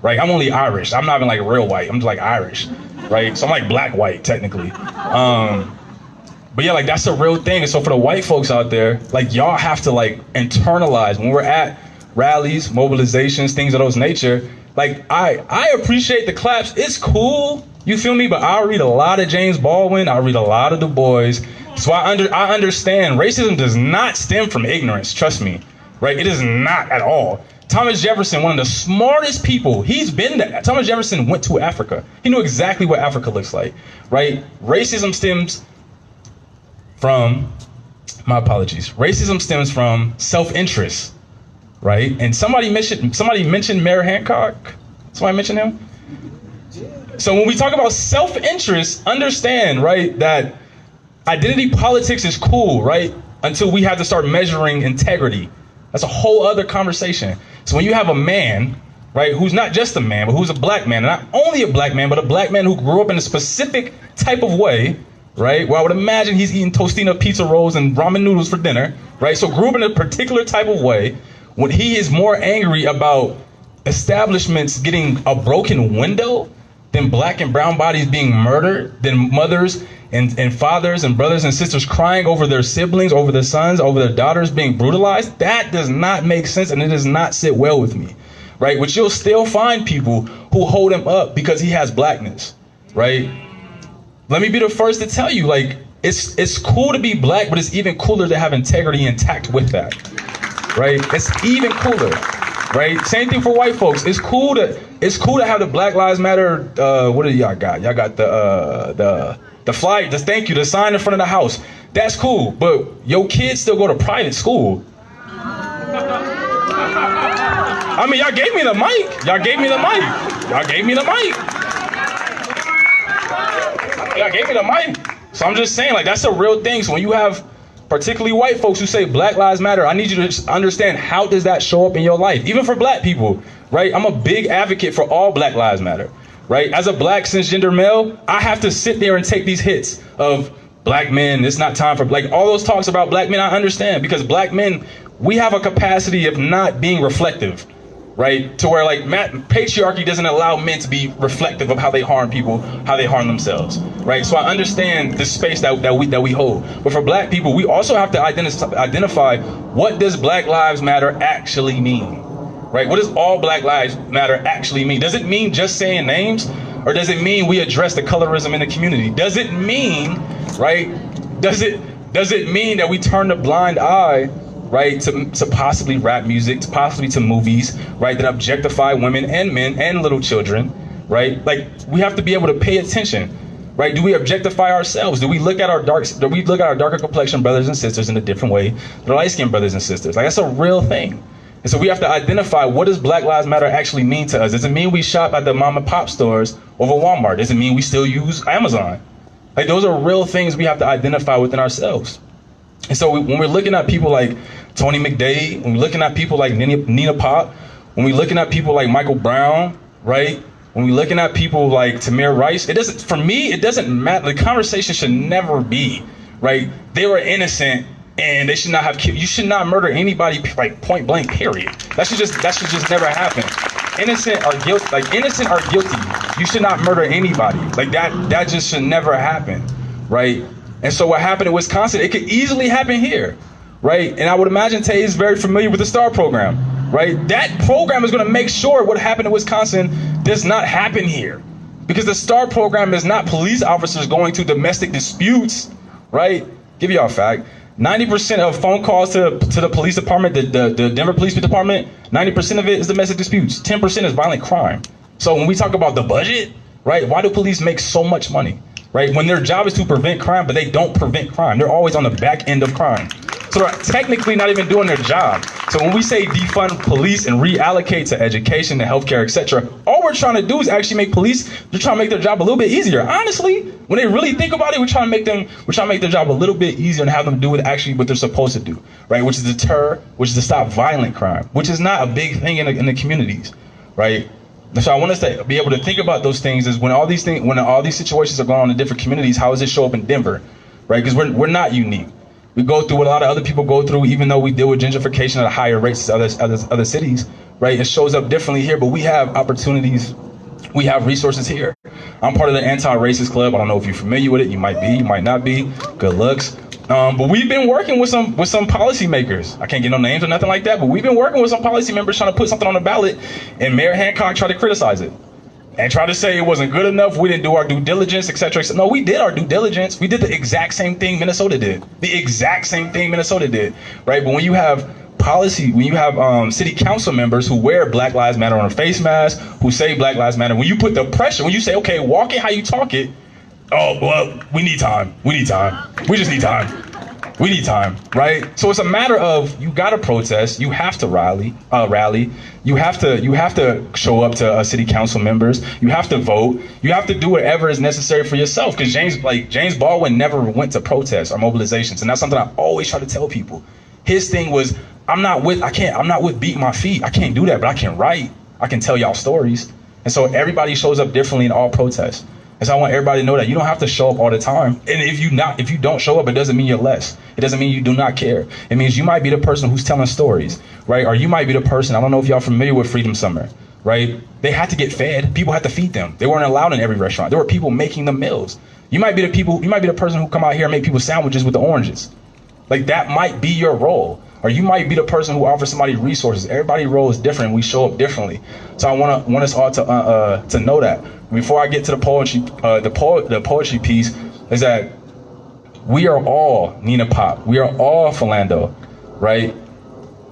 right? I'm only Irish. I'm not even like real white. I'm just like Irish, right? So I'm like black white technically. But yeah, like, that's a real thing. And so for the white folks out there, like, y'all have to like internalize when we're at rallies, mobilizations, things of those nature. Like, I appreciate the claps. It's cool, you feel me? But I read a lot of James Baldwin. I read a lot of Du Bois. So I understand racism does not stem from ignorance. Trust me, right? It is not at all. Thomas Jefferson, one of the smartest people, he's been there. Thomas Jefferson went to Africa. He knew exactly what Africa looks like, right? Racism stems from, racism stems from self-interest, right? And somebody mentioned Mayor Hancock. Somebody mentioned him. So when we talk about self-interest, understand, right, that identity politics is cool, right? until we have to start measuring integrity. That's a whole other conversation. So when you have a man, right, who's not just a man, but who's a black man, and not only a black man, but a black man who grew up in a specific type of way, right, where I would imagine he's eating Tostino pizza rolls and ramen noodles for dinner, right, so grew up in a particular type of way, when he is more angry about establishments getting a broken window than black and brown bodies being murdered, than mothers and fathers and brothers and sisters crying over their siblings, over their sons, over their daughters being brutalized, that does not make sense, and it does not sit well with me, right? Which you'll still find people who hold him up because he has blackness, right? Let me be the first to tell you, like, it's cool to be black, but it's even cooler to have integrity intact with that, right? It's even cooler, right? Same thing for white folks. It's cool to have the Black Lives Matter. What do y'all got? Y'all got the flag, the sign in front of the house. That's cool, but your kids still go to private school. I mean, y'all gave me the mic. Y'all gave me the mic. Y'all gave me the mic. Y'all gave me the mic. So I'm just saying, like, that's a real thing. So when you have particularly white folks who say Black Lives Matter, I need you to just understand, how does that show up in your life? Even for black people, right? I'm a big advocate for all Black Lives Matter, right? As a black cisgender male, I have to sit there and take these hits of black men, it's not time for, like, all those talks about black men, I understand, because black men, we have a capacity of not being reflective, right? To where, like, patriarchy doesn't allow men to be reflective of how they harm people, how they harm themselves, right? So I understand the space that we hold. But for black people, we also have to identify, what does Black Lives Matter actually mean, right? What does all Black Lives Matter actually mean? Does it mean just saying names? Or does it mean we address the colorism in the community? Does it mean, right? Does it mean that we turn a blind eye, right, to possibly rap music, to possibly to movies, right, that objectify women and men and little children, right? Like, we have to be able to pay attention, right? Do we objectify ourselves? Do we look at our darker complexion brothers and sisters in a different way than light-skinned brothers and sisters? Like, that's a real thing. And so we have to identify, what does Black Lives Matter actually mean to us? Does it mean we shop at the mom and pop stores over Walmart? Does it mean we still use Amazon? Like, those are real things we have to identify within ourselves. And so when we're looking at people like Tony McDade, when we're looking at people like Nina Pop, when we're looking at people like Michael Brown, right? When we're looking at people like Tamir Rice, for me, it doesn't matter. The conversation should never be, right? They were innocent and they should not have killed. You should not murder anybody, like, point blank, period. That should just never happen. Innocent are guilty. You should not murder anybody. Like, that just should never happen, right? And so what happened in Wisconsin, it could easily happen here, right? And I would imagine Tay is very familiar with the STAR program, right? That program is going to make sure what happened in Wisconsin does not happen here. Because the STAR program is not police officers going to domestic disputes, right? Give y'all a fact. 90% of phone calls to the police department, the Denver Police Department, 90% of it is domestic disputes. 10% is violent crime. So when we talk about the budget, right, why do police make so much money, right? When their job is to prevent crime, but they don't prevent crime. They're always on the back end of crime. So they're technically not even doing their job. So when we say defund police and reallocate to education, to healthcare, etc., all we're trying to do is actually make police, they're trying to make their job a little bit easier. Honestly, when they really think about it, we're trying to make their job a little bit easier and have them do actually what they're supposed to do, right? Which is deter, which is to stop violent crime, which is not a big thing in the communities, right? So I want us to be able to think about those things, is when all these situations are going on in different communities, how does it show up in Denver, right? Because we're not unique. We go through what a lot of other people go through, even though we deal with gentrification at a higher rate as other cities, right? It shows up differently here, but we have opportunities, we have resources here. I'm part of the Anti-Racist Club. I don't know if you're familiar with it. You might be, you might not be. Good looks. But we've been working with some policymakers. I can't get no names or nothing like that, but we've been working with some policy members trying to put something on the ballot, and Mayor Hancock tried to criticize it and tried to say it wasn't good enough. We didn't do our due diligence, etc. No, we did our due diligence. We did the exact same thing Minnesota did. The exact same thing Minnesota did, right? But when you have policy, when you have city council members who wear Black Lives Matter on a face mask, who say Black Lives Matter, when you put the pressure, when you say, okay, walk it how you talk it, oh, well, we need time. We need time. We just need time. We need time, right? So it's a matter of you gotta protest, you have to rally, you have to show up to city council members, you have to vote, you have to do whatever is necessary for yourself. Because James Baldwin never went to protests or mobilizations, and that's something I always try to tell people. His thing was, I'm not with beating my feet. I can't do that, but I can write. I can tell y'all stories. And so everybody shows up differently in all protests. And so I want everybody to know that you don't have to show up all the time. And if you don't show up, it doesn't mean you're less. It doesn't mean you do not care. It means you might be the person who's telling stories, right? Or you might be the person, I don't know if y'all familiar with Freedom Summer, right? They had to get fed. People had to feed them. They weren't allowed in every restaurant. There were people making the meals. You might be the person who come out here and make people sandwiches with the oranges. Like, that might be your role. Or you might be the person who offers somebody resources. Everybody's role is different. We show up differently. So I want us all to know that. Before I get to the poetry, the poetry piece is that we are all Nina Pop. We are all Philando, right?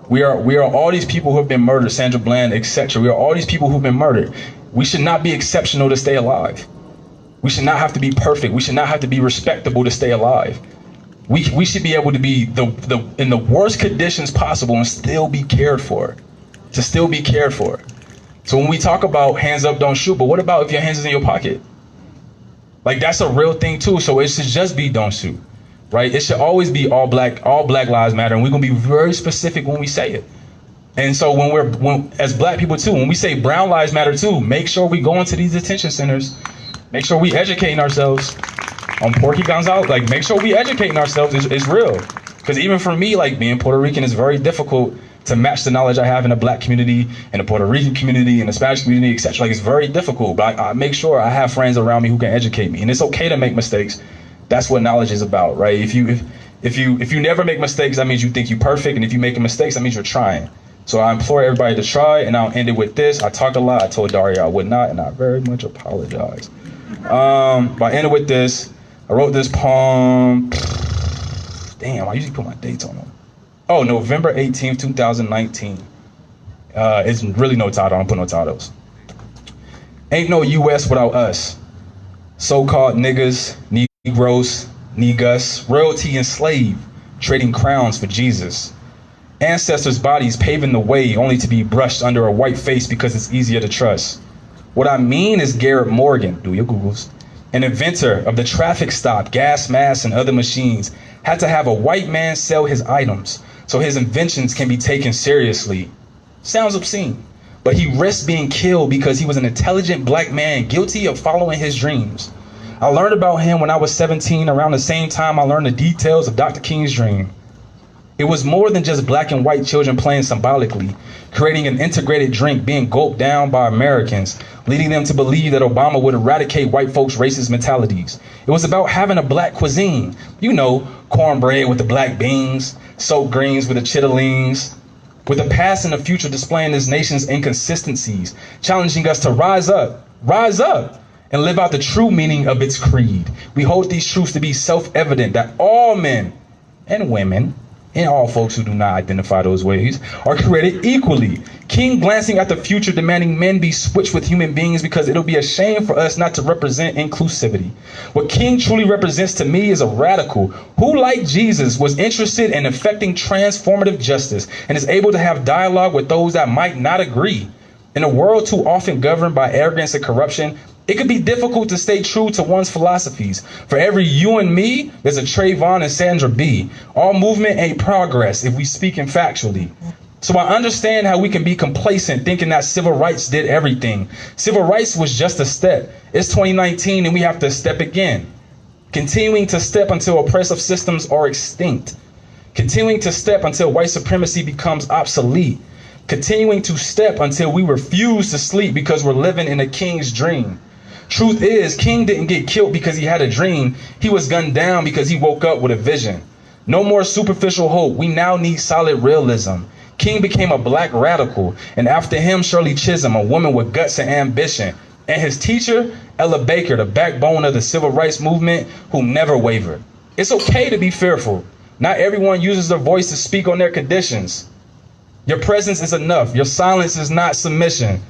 We are all these people who have been murdered, Sandra Bland, etc. We are all these people who've been murdered. We should not be exceptional to stay alive. We should not have to be perfect. We should not have to be respectable to stay alive. We should be able to be in the worst conditions possible and still be cared for. To still be cared for. So when we talk about hands up, don't shoot, but what about if your hands is in your pocket? Like, that's a real thing too. So it should just be don't shoot, right? It should always be all black lives matter, and we're gonna be very specific when we say it. And so when as black people too, when we say brown lives matter too, make sure we go into these detention centers. Make sure we educating ourselves on Porky Gonzalez. Like, make sure we educating ourselves is real. Because even for me, like, being Puerto Rican is very difficult to match the knowledge I have in the black community, in the Puerto Rican community, in the Spanish community, etc. Like, it's very difficult, but I make sure I have friends around me who can educate me. And it's okay to make mistakes. That's what knowledge is about, right? If you never make mistakes, that means you think you're perfect. And if you make mistakes, that means you're trying. So I implore everybody to try, and I'll end it with this. I talked a lot. I told Daria I would not, and I very much apologize. But I ended with this. I wrote this poem. Damn, I usually put my dates on them. Oh, November 18th, 2019. It's really no title. I don't put no titles. Ain't no U.S. without us. So-called niggas, Negroes, niggas, royalty and slave, trading crowns for Jesus. Ancestors' bodies paving the way only to be brushed under a white face because it's easier to trust. What I mean is Garrett Morgan, do your Googles, an inventor of the traffic stop, gas masks, and other machines, had to have a white man sell his items so his inventions can be taken seriously. Sounds obscene, but he risked being killed because he was an intelligent black man guilty of following his dreams. I learned about him when I was 17, around the same time I learned the details of Dr. King's dream. It was more than just black and white children playing symbolically, creating an integrated drink being gulped down by Americans, leading them to believe that Obama would eradicate white folks' racist mentalities. It was about having a black cuisine. You know, cornbread with the black beans, soaked greens with the chitterlings, with the past and the future displaying this nation's inconsistencies, challenging us to rise up, and live out the true meaning of its creed. We hold these truths to be self-evident that all men and women, and all folks who do not identify those ways, are created equally. King glancing at the future, demanding men be switched with human beings because it'll be a shame for us not to represent inclusivity. What King truly represents to me is a radical who, like Jesus, was interested in effecting transformative justice and is able to have dialogue with those that might not agree. In a world too often governed by arrogance and corruption, it could be difficult to stay true to one's philosophies. For every you and me, there's a Trayvon and Sandra B. All movement ain't progress if we speaking factually. So I understand how we can be complacent thinking that civil rights did everything. Civil rights was just a step. It's 2019 and we have to step again. Continuing to step until oppressive systems are extinct. Continuing to step until white supremacy becomes obsolete. Continuing to step until we refuse to sleep because we're living in a king's dream. Truth is, King didn't get killed because he had a dream. He was gunned down because he woke up with a vision. No more superficial hope. We now need solid realism. King became a black radical, and after him, Shirley Chisholm, a woman with guts and ambition. And his teacher, Ella Baker, the backbone of the civil rights movement, who never wavered. It's okay to be fearful. Not everyone uses their voice to speak on their conditions. Your presence is enough. Your silence is not submission.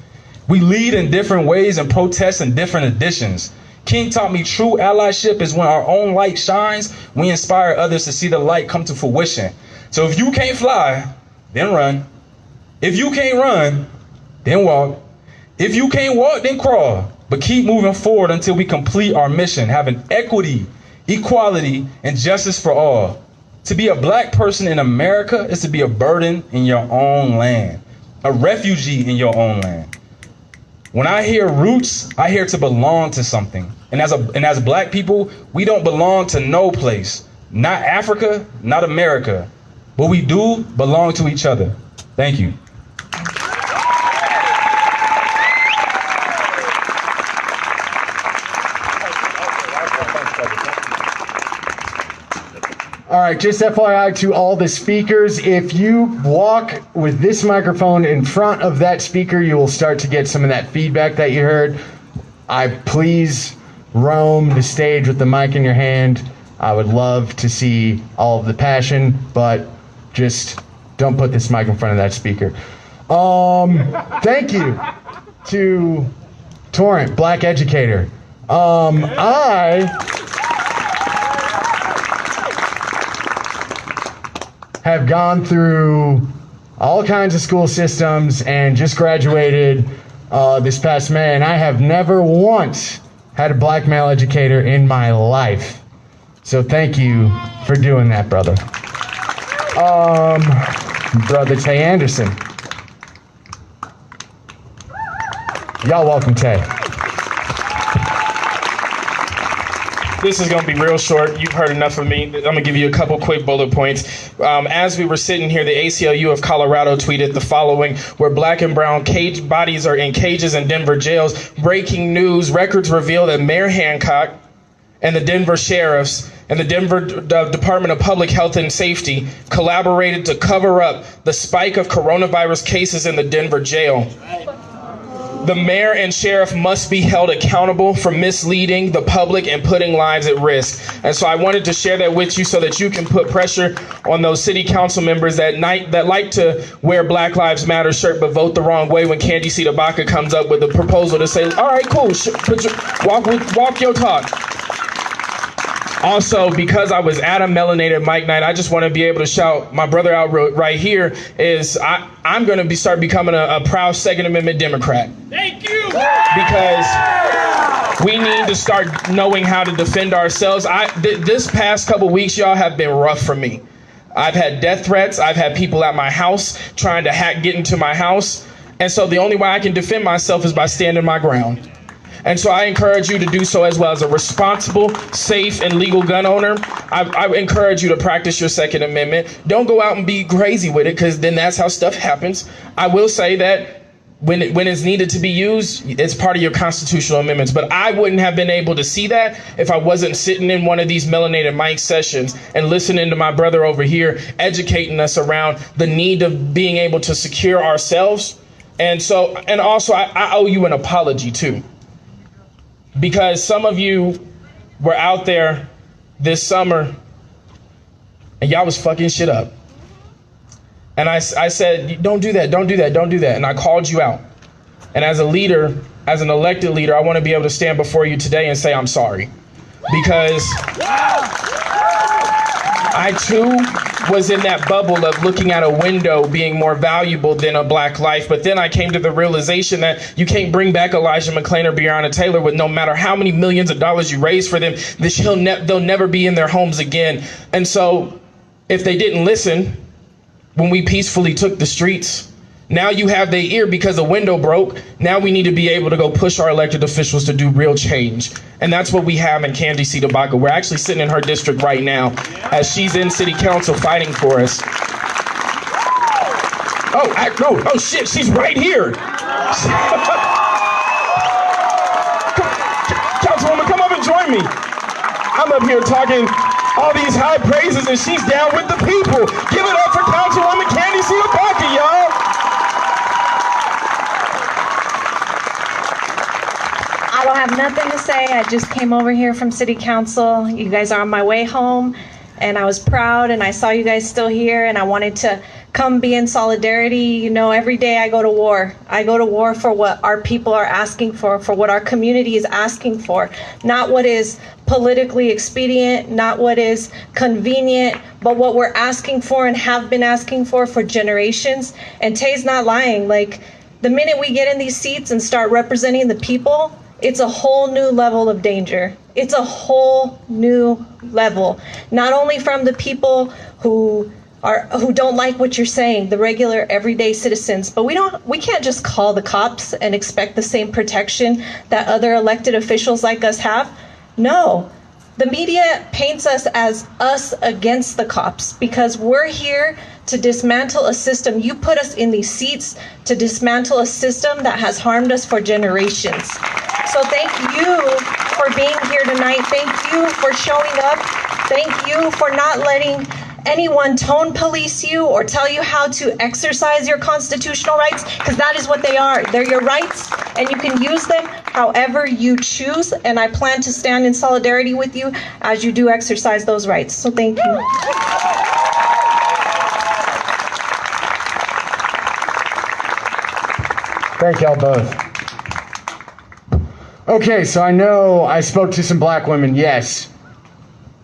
We lead in different ways and protest in different editions. King taught me true allyship is when our own light shines, we inspire others to see the light come to fruition. So if you can't fly, then run. If you can't run, then walk. If you can't walk, then crawl. But keep moving forward until we complete our mission, having equity, equality, and justice for all. To be a black person in America is to be a burden in your own land, a refugee in your own land. When I hear roots, I hear to belong to something. And as black people, we don't belong to no place. Not Africa, not America. But we do belong to each other. Thank you. All right, just FYI to all the speakers, if you walk with this microphone in front of that speaker, you will start to get some of that feedback that you heard. Please roam the stage with the mic in your hand. I would love to see all of the passion, but just don't put this mic in front of that speaker. Thank you to Torrent, Black Educator. I have gone through all kinds of school systems and just graduated this past May, and I have never once had a black male educator in my life. So thank you for doing that, brother. Brother Tay Anderson. Y'all welcome, Tay. This is going to be real short. You've heard enough of me. I'm going to give you a couple quick bullet points. As we were sitting here, the ACLU of Colorado tweeted the following, where black and brown cage bodies are in cages in Denver jails. Breaking news, records reveal that Mayor Hancock and the Denver sheriffs and the Denver Department of Public Health and Safety collaborated to cover up the spike of coronavirus cases in the Denver jail. The mayor and sheriff must be held accountable for misleading the public and putting lives at risk. And so I wanted to share that with you so that you can put pressure on those city council members that like to wear Black Lives Matter shirt but vote the wrong way when Candy C. Tabaka comes up with a proposal to say, all right, cool, walk your talk. Also, because I was at a melanated mic night, I just want to be able to shout my brother out right here is I'm going to start becoming a proud Second Amendment Democrat. Thank you! Because we need to start knowing how to defend ourselves. This past couple weeks, y'all, have been rough for me. I've had death threats. I've had people at my house trying to get into my house. And so the only way I can defend myself is by standing my ground. And so I encourage you to do so as well. As a responsible, safe, and legal gun owner, I encourage you to practice your Second Amendment. Don't go out and be crazy with it, because then that's how stuff happens. I will say that when it's needed to be used, it's part of your constitutional amendments. But I wouldn't have been able to see that if I wasn't sitting in one of these melanated mic sessions and listening to my brother over here educating us around the need of being able to secure ourselves. And also I owe you an apology too. Because some of you were out there this summer and y'all was fucking shit up. And I said, don't do that, don't do that, don't do that. And I called you out. And as a leader, as an elected leader, I want to be able to stand before you today and say I'm sorry. Because I too was in that bubble of looking at a window being more valuable than a black life. But then I came to the realization that you can't bring back Elijah McClain or Breonna Taylor with no matter how many millions of dollars you raise for them, they'll never be in their homes again. And so if they didn't listen when we peacefully took the streets, now you have their ear because the window broke. Now we need to be able to go push our elected officials to do real change. And that's what we have in Candy C. Tabaka. We're actually sitting in her district right now as she's in city council fighting for us. Oh shit, she's right here. Councilwoman, come up and join me. I'm up here talking all these high praises and she's down with the people. Give it up for Councilwoman Candy C. Tabaka, y'all. I don't have nothing to say. I just came over here from City Council. You guys are on my way home, and I was proud, and I saw you guys still here, and I wanted to come be in solidarity. You know, every day I go to war. I go to war for what our people are asking for what our community is asking for, not what is politically expedient, not what is convenient, but what we're asking for and have been asking for generations. And Tay's not lying. Like, the minute we get in these seats and start representing the people, it's a whole new level of danger. It's a whole new level, not only from the people who don't like what you're saying, the regular everyday citizens, but we can't just call the cops and expect the same protection that other elected officials like us have. No. The media paints us as us against the cops because we're here to dismantle a system. You put us in these seats to dismantle a system that has harmed us for generations. So thank you for being here tonight. Thank you for showing up. Thank you for not letting anyone tone police you or tell you how to exercise your constitutional rights, because that is what they are. They're your rights, and you can use them however you choose, and I plan to stand in solidarity with you as you do exercise those rights. So thank you. Thank y'all both. Okay, so I know I spoke to some black women. Yes.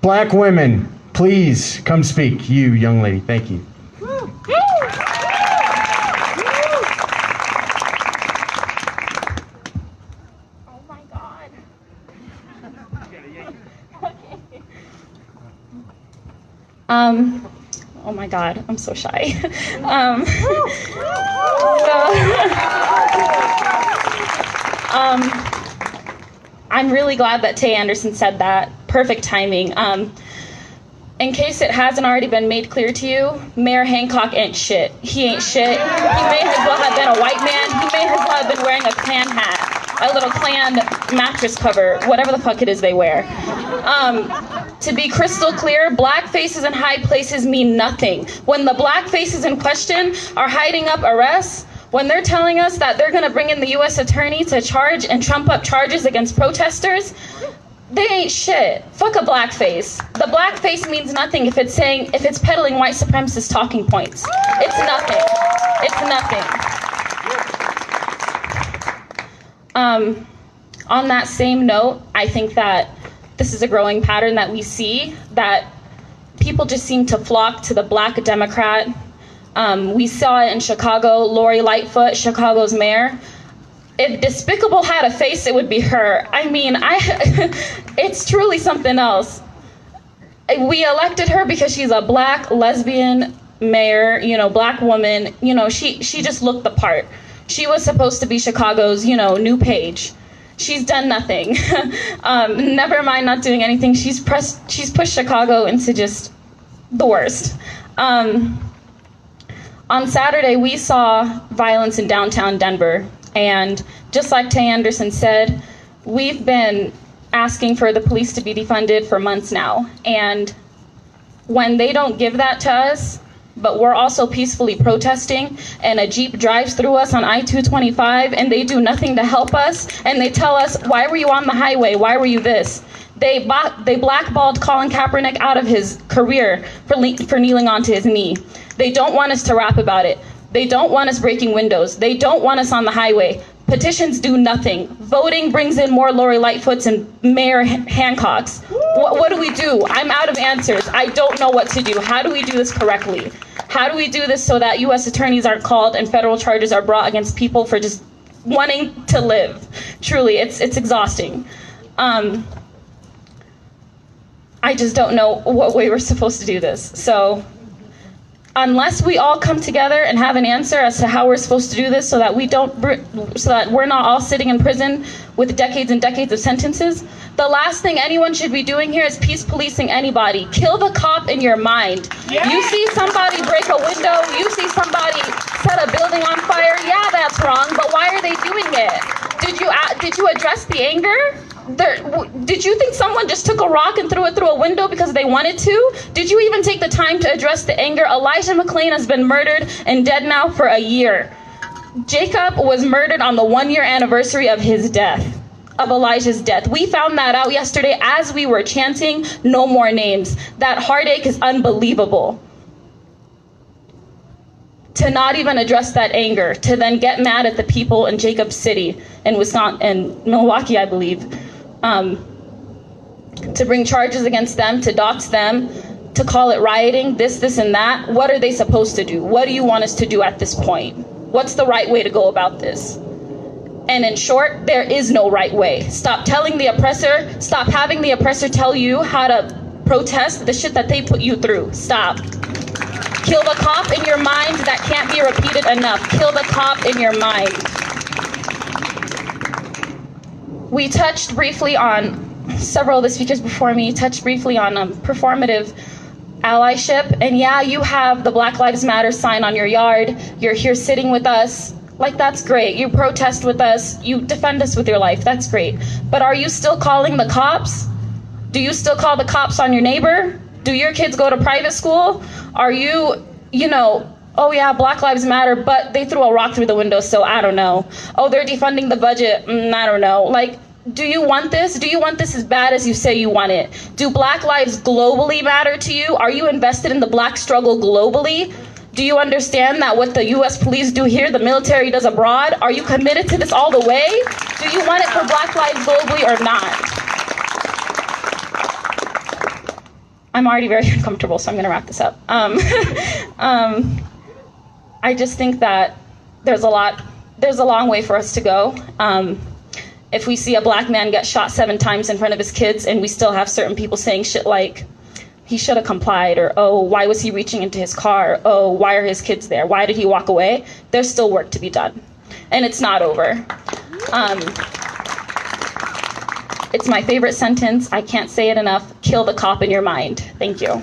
Black women, please come speak. You, young lady, thank you. Oh my God. Oh my God, I'm so shy. I'm really glad that Tay Anderson said that. Perfect timing. In case it hasn't already been made clear to you, Mayor Hancock ain't shit. He ain't shit. He may as well have been a white man. He may as well have been wearing a Klan hat, a little Klan mattress cover, whatever the fuck it is they wear. To be crystal clear, black faces in high places mean nothing. When the black faces in question are hiding up arrests, when they're telling us that they're gonna bring in the U.S. attorney to charge and trump up charges against protesters, they ain't shit. Fuck a blackface. The blackface means nothing if it's peddling white supremacist talking points. It's nothing. It's nothing. On that same note, I think that this is a growing pattern that we see, that people just seem to flock to the black Democrat. We saw it in Chicago. Lori Lightfoot, Chicago's mayor. If Despicable had a face, it would be her. I mean, it's truly something else. We elected her because she's a black lesbian mayor, black woman. She just looked the part. She was supposed to be Chicago's, new page. She's done nothing. Never mind not doing anything. She's pushed Chicago into just the worst. On Saturday, we saw violence in downtown Denver. And just like Tay Anderson said, we've been asking for the police to be defunded for months now. And when they don't give that to us, but we're also peacefully protesting, and a Jeep drives through us on I-225 and they do nothing to help us, and they tell us, why were you on the highway? Why were you this? They blackballed Colin Kaepernick out of his career for kneeling onto his knee. They don't want us to rap about it. They don't want us breaking windows. They don't want us on the highway. Petitions do nothing. Voting brings in more Lori Lightfoots and Mayor Hancocks. What do we do? I'm out of answers. I don't know what to do. How do we do this correctly? How do we do this so that U.S. attorneys aren't called and federal charges are brought against people for just wanting to live? Truly, it's exhausting. I just don't know what way we're supposed to do this. So unless we all come together and have an answer as to how we're supposed to do this so that we're not all sitting in prison with decades and decades of sentences, the last thing anyone should be doing here is peace policing anybody. Kill the cop in your mind. Yeah. You see somebody break a window, you see somebody set a building on fire, yeah, that's wrong, but why are they doing it? Did you address the anger? Did you think someone just took a rock and threw it through a window because they wanted to? Did you even take the time to address the anger? Elijah McClain has been murdered and dead now for a year. Jacob was murdered on the 1-year anniversary of his death, of Elijah's death. We found that out yesterday as we were chanting no more names. That heartache is unbelievable. to not even address that anger, to then get mad at the people in Jacob City in Wisconsin and Milwaukee, I believe, to bring charges against them, to dox them, to call it rioting, this, and that. What are they supposed to do? What do you want us to do at this point? What's the right way to go about this? And in short, there is no right way. Stop telling the oppressor, stop having the oppressor tell you how to protest the shit that they put you through. Stop. Kill the cop in your mind. That can't be repeated enough. Kill the cop in your mind. We touched briefly on, several of the speakers before me touched briefly on performative allyship. And yeah, you have the Black Lives Matter sign on your yard. You're here sitting with us. Like, that's great. You protest with us. You defend us with your life. That's great. But are you still calling the cops? Do you still call the cops on your neighbor? Do your kids go to private school? Are you, oh yeah, Black Lives Matter, but they threw a rock through the window, so I don't know. Oh, they're defunding the budget. I don't know. Like, do you want this? Do you want this as bad as you say you want it? Do Black lives globally matter to you? Are you invested in the Black struggle globally? Do you understand that what the U.S. police do here, the military does abroad? Are you committed to this all the way? Do you want it for Black lives globally or not? I'm already very uncomfortable, so I'm going to wrap this up. I just think that there's a long way for us to go. If we see a Black man get shot 7 times in front of his kids and we still have certain people saying shit like, he should have complied, or, oh, why was he reaching into his car? Oh, why are his kids there? Why did he walk away? There's still work to be done. And it's not over. It's my favorite sentence. I can't say it enough. Kill the cop in your mind. Thank you.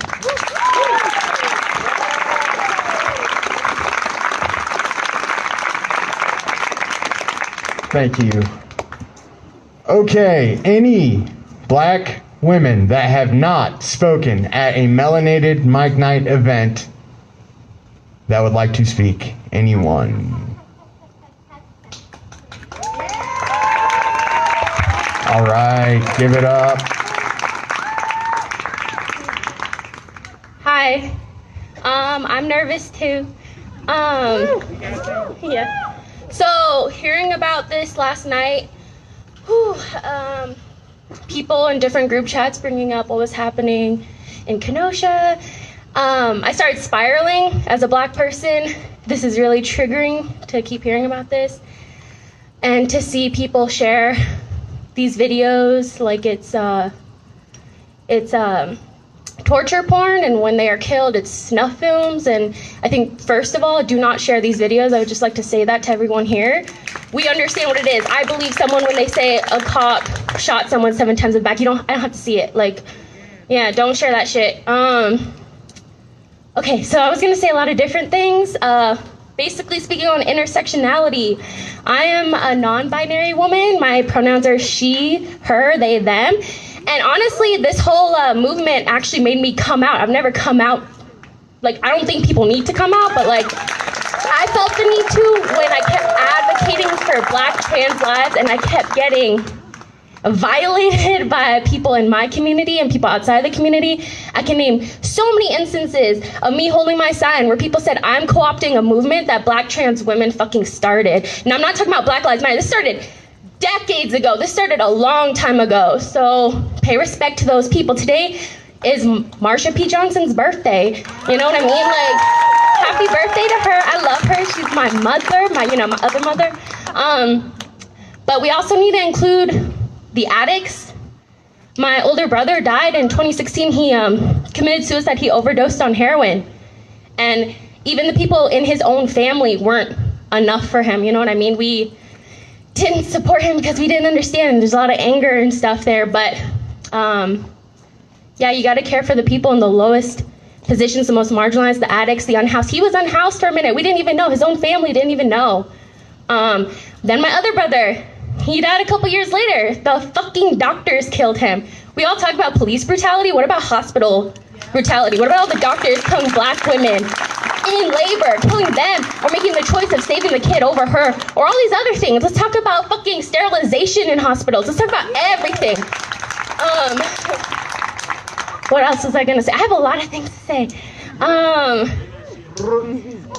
Thank you. Okay, any Black women that have not spoken at a melanated Mike Night event that would like to speak? Anyone? All right, give it up. Hi. I'm nervous too. Yeah. So hearing about this last night, people in different group chats bringing up what was happening in Kenosha. I started spiraling as a Black person. This is really triggering to keep hearing about this. And to see people share these videos like it's torture porn, and when they are killed, it's snuff films. And I think, first of all, do not share these videos. I would just like to say that to everyone here. We understand what it is. I believe someone when they say a cop shot someone 7 times in the back. I don't have to see it. Like, yeah, don't share that shit. Okay, so I was gonna say a lot of different things. Basically speaking on intersectionality, I am a non-binary woman. My pronouns are she, her, they, them. And honestly, this whole movement actually made me come out. I've never come out. Like, I don't think people need to come out, but like, I felt the need to when I kept advocating for Black trans lives, and I kept getting violated by people in my community and people outside the community. I can name so many instances of me holding my sign where people said I'm co-opting a movement that Black trans women fucking started. Now, I'm not talking about Black Lives Matter. This started decades ago. This started a long time ago. So pay respect to those people. Today is Marsha P. Johnson's birthday. You know what I mean? Like, happy birthday to her. I love her. She's my mother, my other mother. But we also need to include the addicts. My older brother died in 2016. He committed suicide. He overdosed on heroin. And even the people in his own family weren't enough for him. You know what I mean? We didn't support him because we didn't understand. There's a lot of anger and stuff there. But yeah, you got to care for the people in the lowest positions, the most marginalized, the addicts, the unhoused. He was unhoused for a minute. We didn't even know. His own family didn't even know. Then my other brother, he died a couple years later. The fucking doctors killed him. We all talk about police brutality. What about hospital brutality? What about all the doctors killing Black women in labor, killing them, or making the choice of saving the kid over her, or all these other things? Let's talk about fucking sterilization in hospitals. Let's talk about everything. What else was I gonna say? I have a lot of things to say.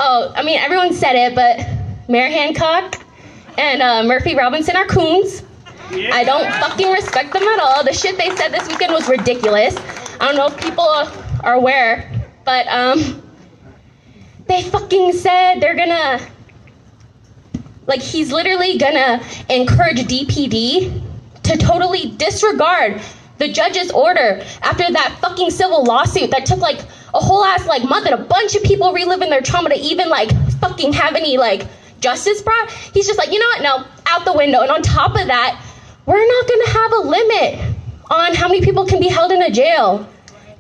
Oh, I mean, everyone said it, but Mayor Hancock and Murphy Robinson are coons. I don't fucking respect them at all. The shit they said this weekend was ridiculous. I don't know if people are aware, but they fucking said they're gonna, like, he's literally gonna encourage DPD to totally disregard the judge's order after that fucking civil lawsuit that took like a whole ass like month and a bunch of people reliving their trauma to even like fucking have any like justice brought. He's just like, you know what, no, out the window. And on top of that, we're not gonna have a limit on how many people can be held in a jail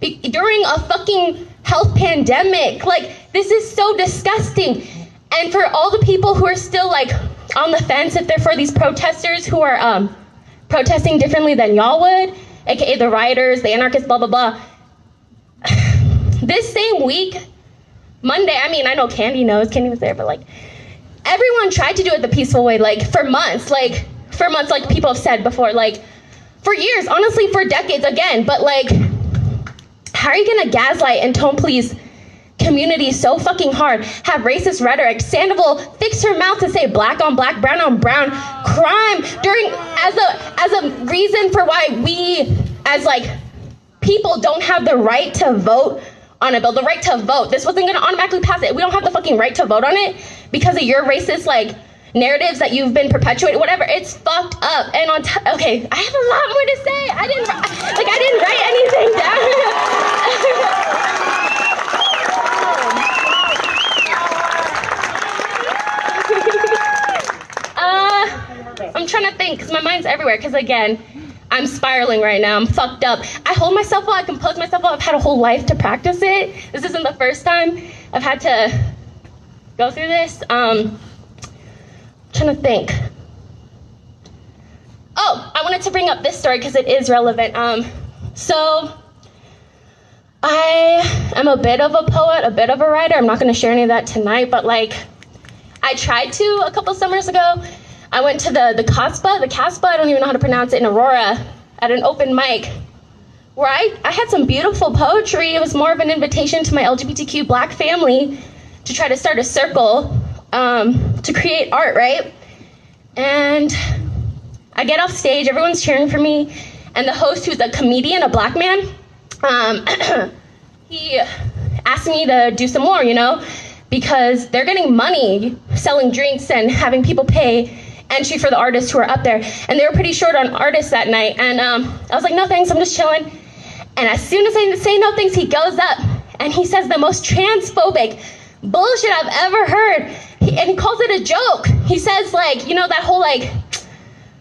during a fucking health pandemic. Like, this is so disgusting. And for all the people who are still like on the fence, if they're for these protesters who are protesting differently than y'all would, aka the rioters, the anarchists, blah, blah, blah. This same week, Monday, I mean, I know Candy knows, Candy was there, but like, everyone tried to do it the peaceful way, like for months, like people have said before, like for years, honestly, for decades again, but like, how are you gonna gaslight and tone police communities so fucking hard, have racist rhetoric, Sandoval fix her mouth to say black on black, brown on brown crime during as a reason for why we as like people don't have the right to vote on a bill, the right to vote. This wasn't gonna automatically pass it. We don't have the fucking right to vote on it because of your racist like narratives that you've been perpetuating, whatever. It's fucked up. And okay, I have a lot more to say. I didn't write anything down. I'm trying to think, because my mind's everywhere, because again, I'm spiraling right now. I'm fucked up. I hold myself well, I compose myself well. I've had a whole life to practice it. This isn't the first time I've had to go through this. Trying to think. Oh, I wanted to bring up this story because it is relevant. So I am a bit of a poet, a bit of a writer. I'm not going to share any of that tonight, but like I tried to a couple summers ago. I went to the Casbah, I don't even know how to pronounce it, in Aurora at an open mic where I had some beautiful poetry. It was more of an invitation to my LGBTQ Black family to try to start a circle to create art, right? And I get off stage, everyone's cheering for me, and the host, who's a comedian, a Black man, he asked me to do some more, you know, because they're getting money selling drinks and having people pay entry for the artists who are up there. And they were pretty short on artists that night. And I was like, no thanks, I'm just chilling. And as soon as I say no thanks, he goes up and he says the most transphobic bullshit I've ever heard. And he calls it a joke. He says like, you know, that whole like,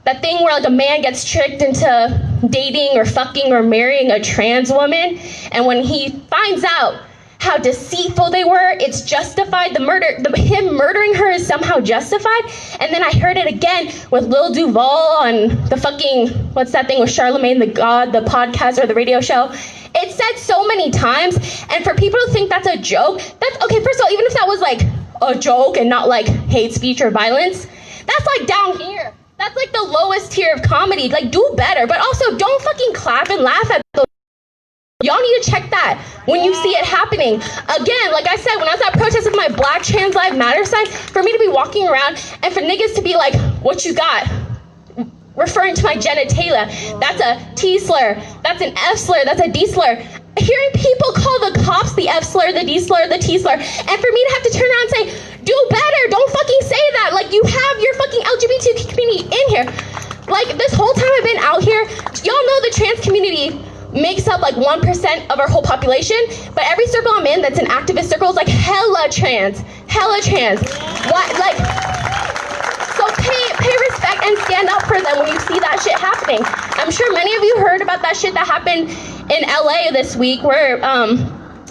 that thing where like a man gets tricked into dating or fucking or marrying a trans woman. And when he finds out how deceitful they were, it's justified. Him murdering her is somehow justified. And then I heard it again with Lil Duval on the fucking, what's that thing with Charlemagne the God, the podcast or the radio show. It's said so many times, and for people to think that's a joke, that's, okay, first of all, even if that was like a joke and not like hate speech or violence, that's like down here. That's like the lowest tier of comedy. Like, do better, but also don't fucking clap and laugh at those. Y'all need to check that when you see it happening. Again, like I said, when I was at protest with my Black Trans Lives Matter sign, for me to be walking around and for niggas to be like, what you got? Referring to my genitalia. That's a T slur. That's an F slur. That's a D slur. Hearing people call the cops the F slur, the D slur, the T slur, and for me to have to turn around and say, do better, don't fucking say that. Like, you have your fucking LGBT community in here. Like, this whole time I've been out here, y'all know the trans community makes up like 1% of our whole population, but every circle I'm in that's an activist circle is like hella trans. What, like, so pay respect and stand up for them when you see that shit happening. I'm sure many of you heard about that shit that happened in LA this week where,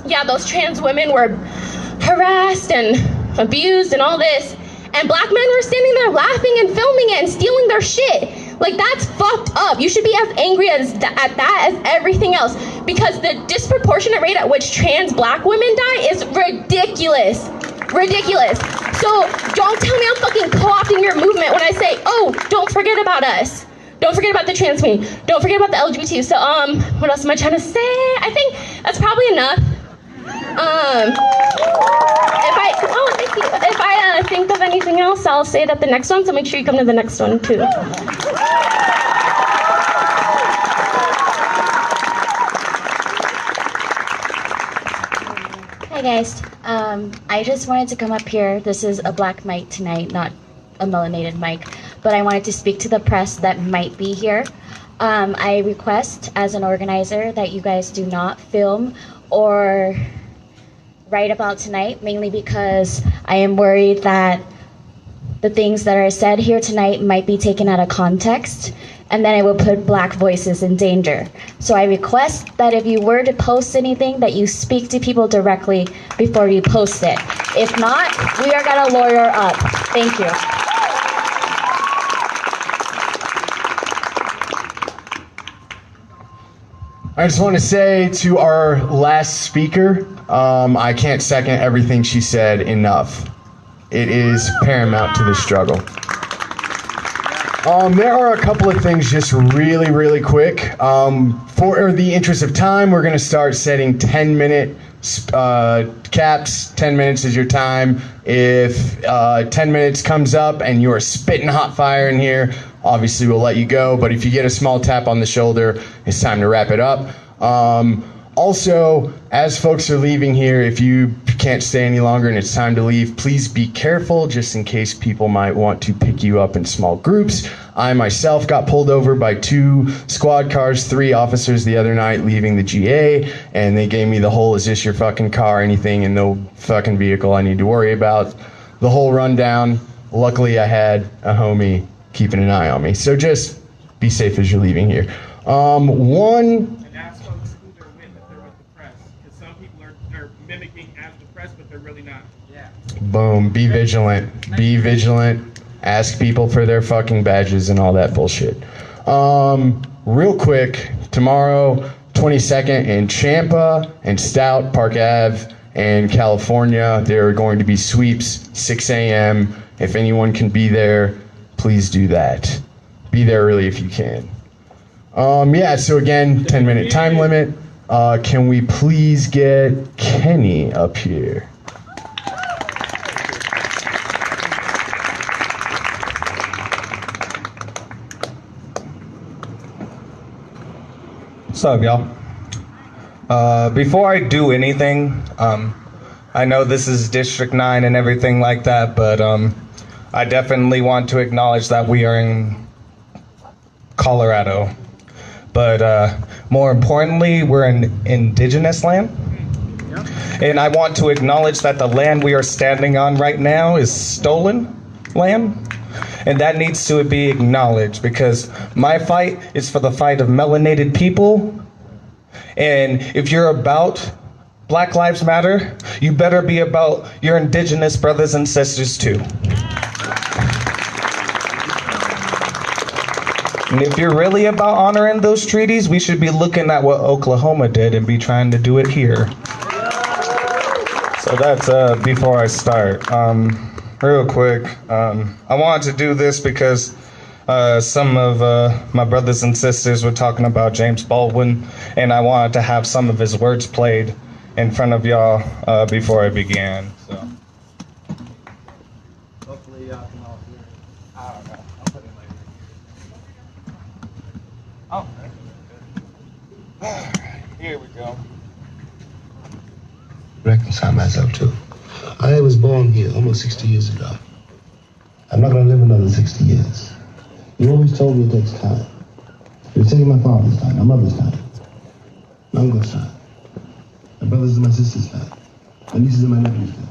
yeah, those trans women were harassed and abused and all this, and Black men were standing there laughing and filming it and stealing their shit. Like, that's fucked up. You should be as angry at that as everything else, because the disproportionate rate at which trans Black women die is ridiculous. So don't tell me I'm fucking co-opting your movement when I say, oh, don't forget about us. Don't forget about the trans community. Don't forget about the LGBT. So what else am I trying to say? I think that's probably enough. If I think of anything else, I'll say it at the next one, so make sure you come to the next one too. Hi guys, I just wanted to come up here. This is a black mic tonight, not a melanated mic, but I wanted to speak to the press that might be here. I request as an organizer that you guys do not film or write about tonight, mainly because I am worried that the things that are said here tonight might be taken out of context, and then it will put black voices in danger. So I request that if you were to post anything, that you speak to people directly before you post it. If not, we are gonna lawyer up. Thank you. I just want to say to our last speaker, I can't second everything she said enough. It is paramount to the struggle. There are a couple of things just really quick. For the interest of time, we're going to start setting 10-minute caps. 10 minutes is your time. If 10 minutes comes up and you are spitting hot fire in here, obviously we'll let you go. But if you get a small tap on the shoulder, it's time to wrap it up. Also, as folks are leaving here, if you can't stay any longer and it's time to leave, please be careful just in case people might want to pick you up in small groups. I myself got pulled over by 2 squad cars, 3 officers the other night leaving the GA, and they gave me the whole, is this your fucking car, anything and no fucking vehicle I need to worry about. The whole rundown. Luckily I had a homie keeping an eye on me. So just be safe as you're leaving here. Mimicking as the press, but they're really not. Yeah. Boom. Be vigilant. Be vigilant. Ask people for their fucking badges and all that bullshit. Real quick, tomorrow, 22nd in Champa and Stout, Park Ave, and California, there are going to be sweeps, 6 a.m. If anyone can be there, please do that. Be there early if you can. Yeah, so again, 10-minute time limit. Can we please get Kenny up here? What's up, y'all? Before I do anything, I know this is District 9 and everything like that, but I definitely want to acknowledge that we are in Colorado. But more importantly, we're in indigenous land. And I want to acknowledge that the land we are standing on right now is stolen land. And that needs to be acknowledged because my fight is for the fight of melanated people. And if you're about Black Lives Matter, you better be about your indigenous brothers and sisters too. And if you're really about honoring those treaties, we should be looking at what Oklahoma did and be trying to do it here. So that's before I start. Real quick, I wanted to do this because some of my brothers and sisters were talking about James Baldwin, and I wanted to have some of his words played in front of y'all before I began. So. Hopefully y'all can all hear it. I don't know. I'll put it later. Oh, here we go. Reconcile myself to. I was born here almost 60 years ago. I'm not going to live another 60 years. You always told me it takes time. It's taking my father's time, my mother's time, my uncle's time, my brothers and my sister's time, my nieces and my nephews' time.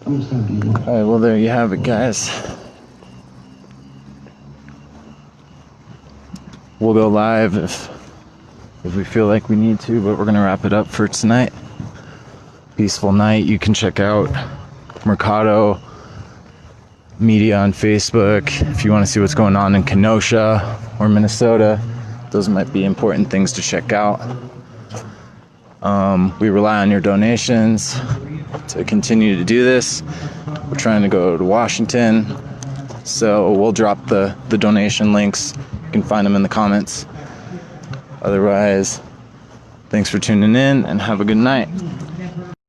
How much time do you want? All right, well, there you have it, guys. We'll go live if we feel like we need to, but we're going to wrap it up for tonight. Peaceful night. You can check out Mercado Media on Facebook if you want to see what's going on in Kenosha or Minnesota. Those might be important things to check out. We rely on your donations to continue to do this. We're trying to go to Washington, so we'll drop the donation links. You can find them in the comments. Otherwise, thanks for tuning in and have a good night.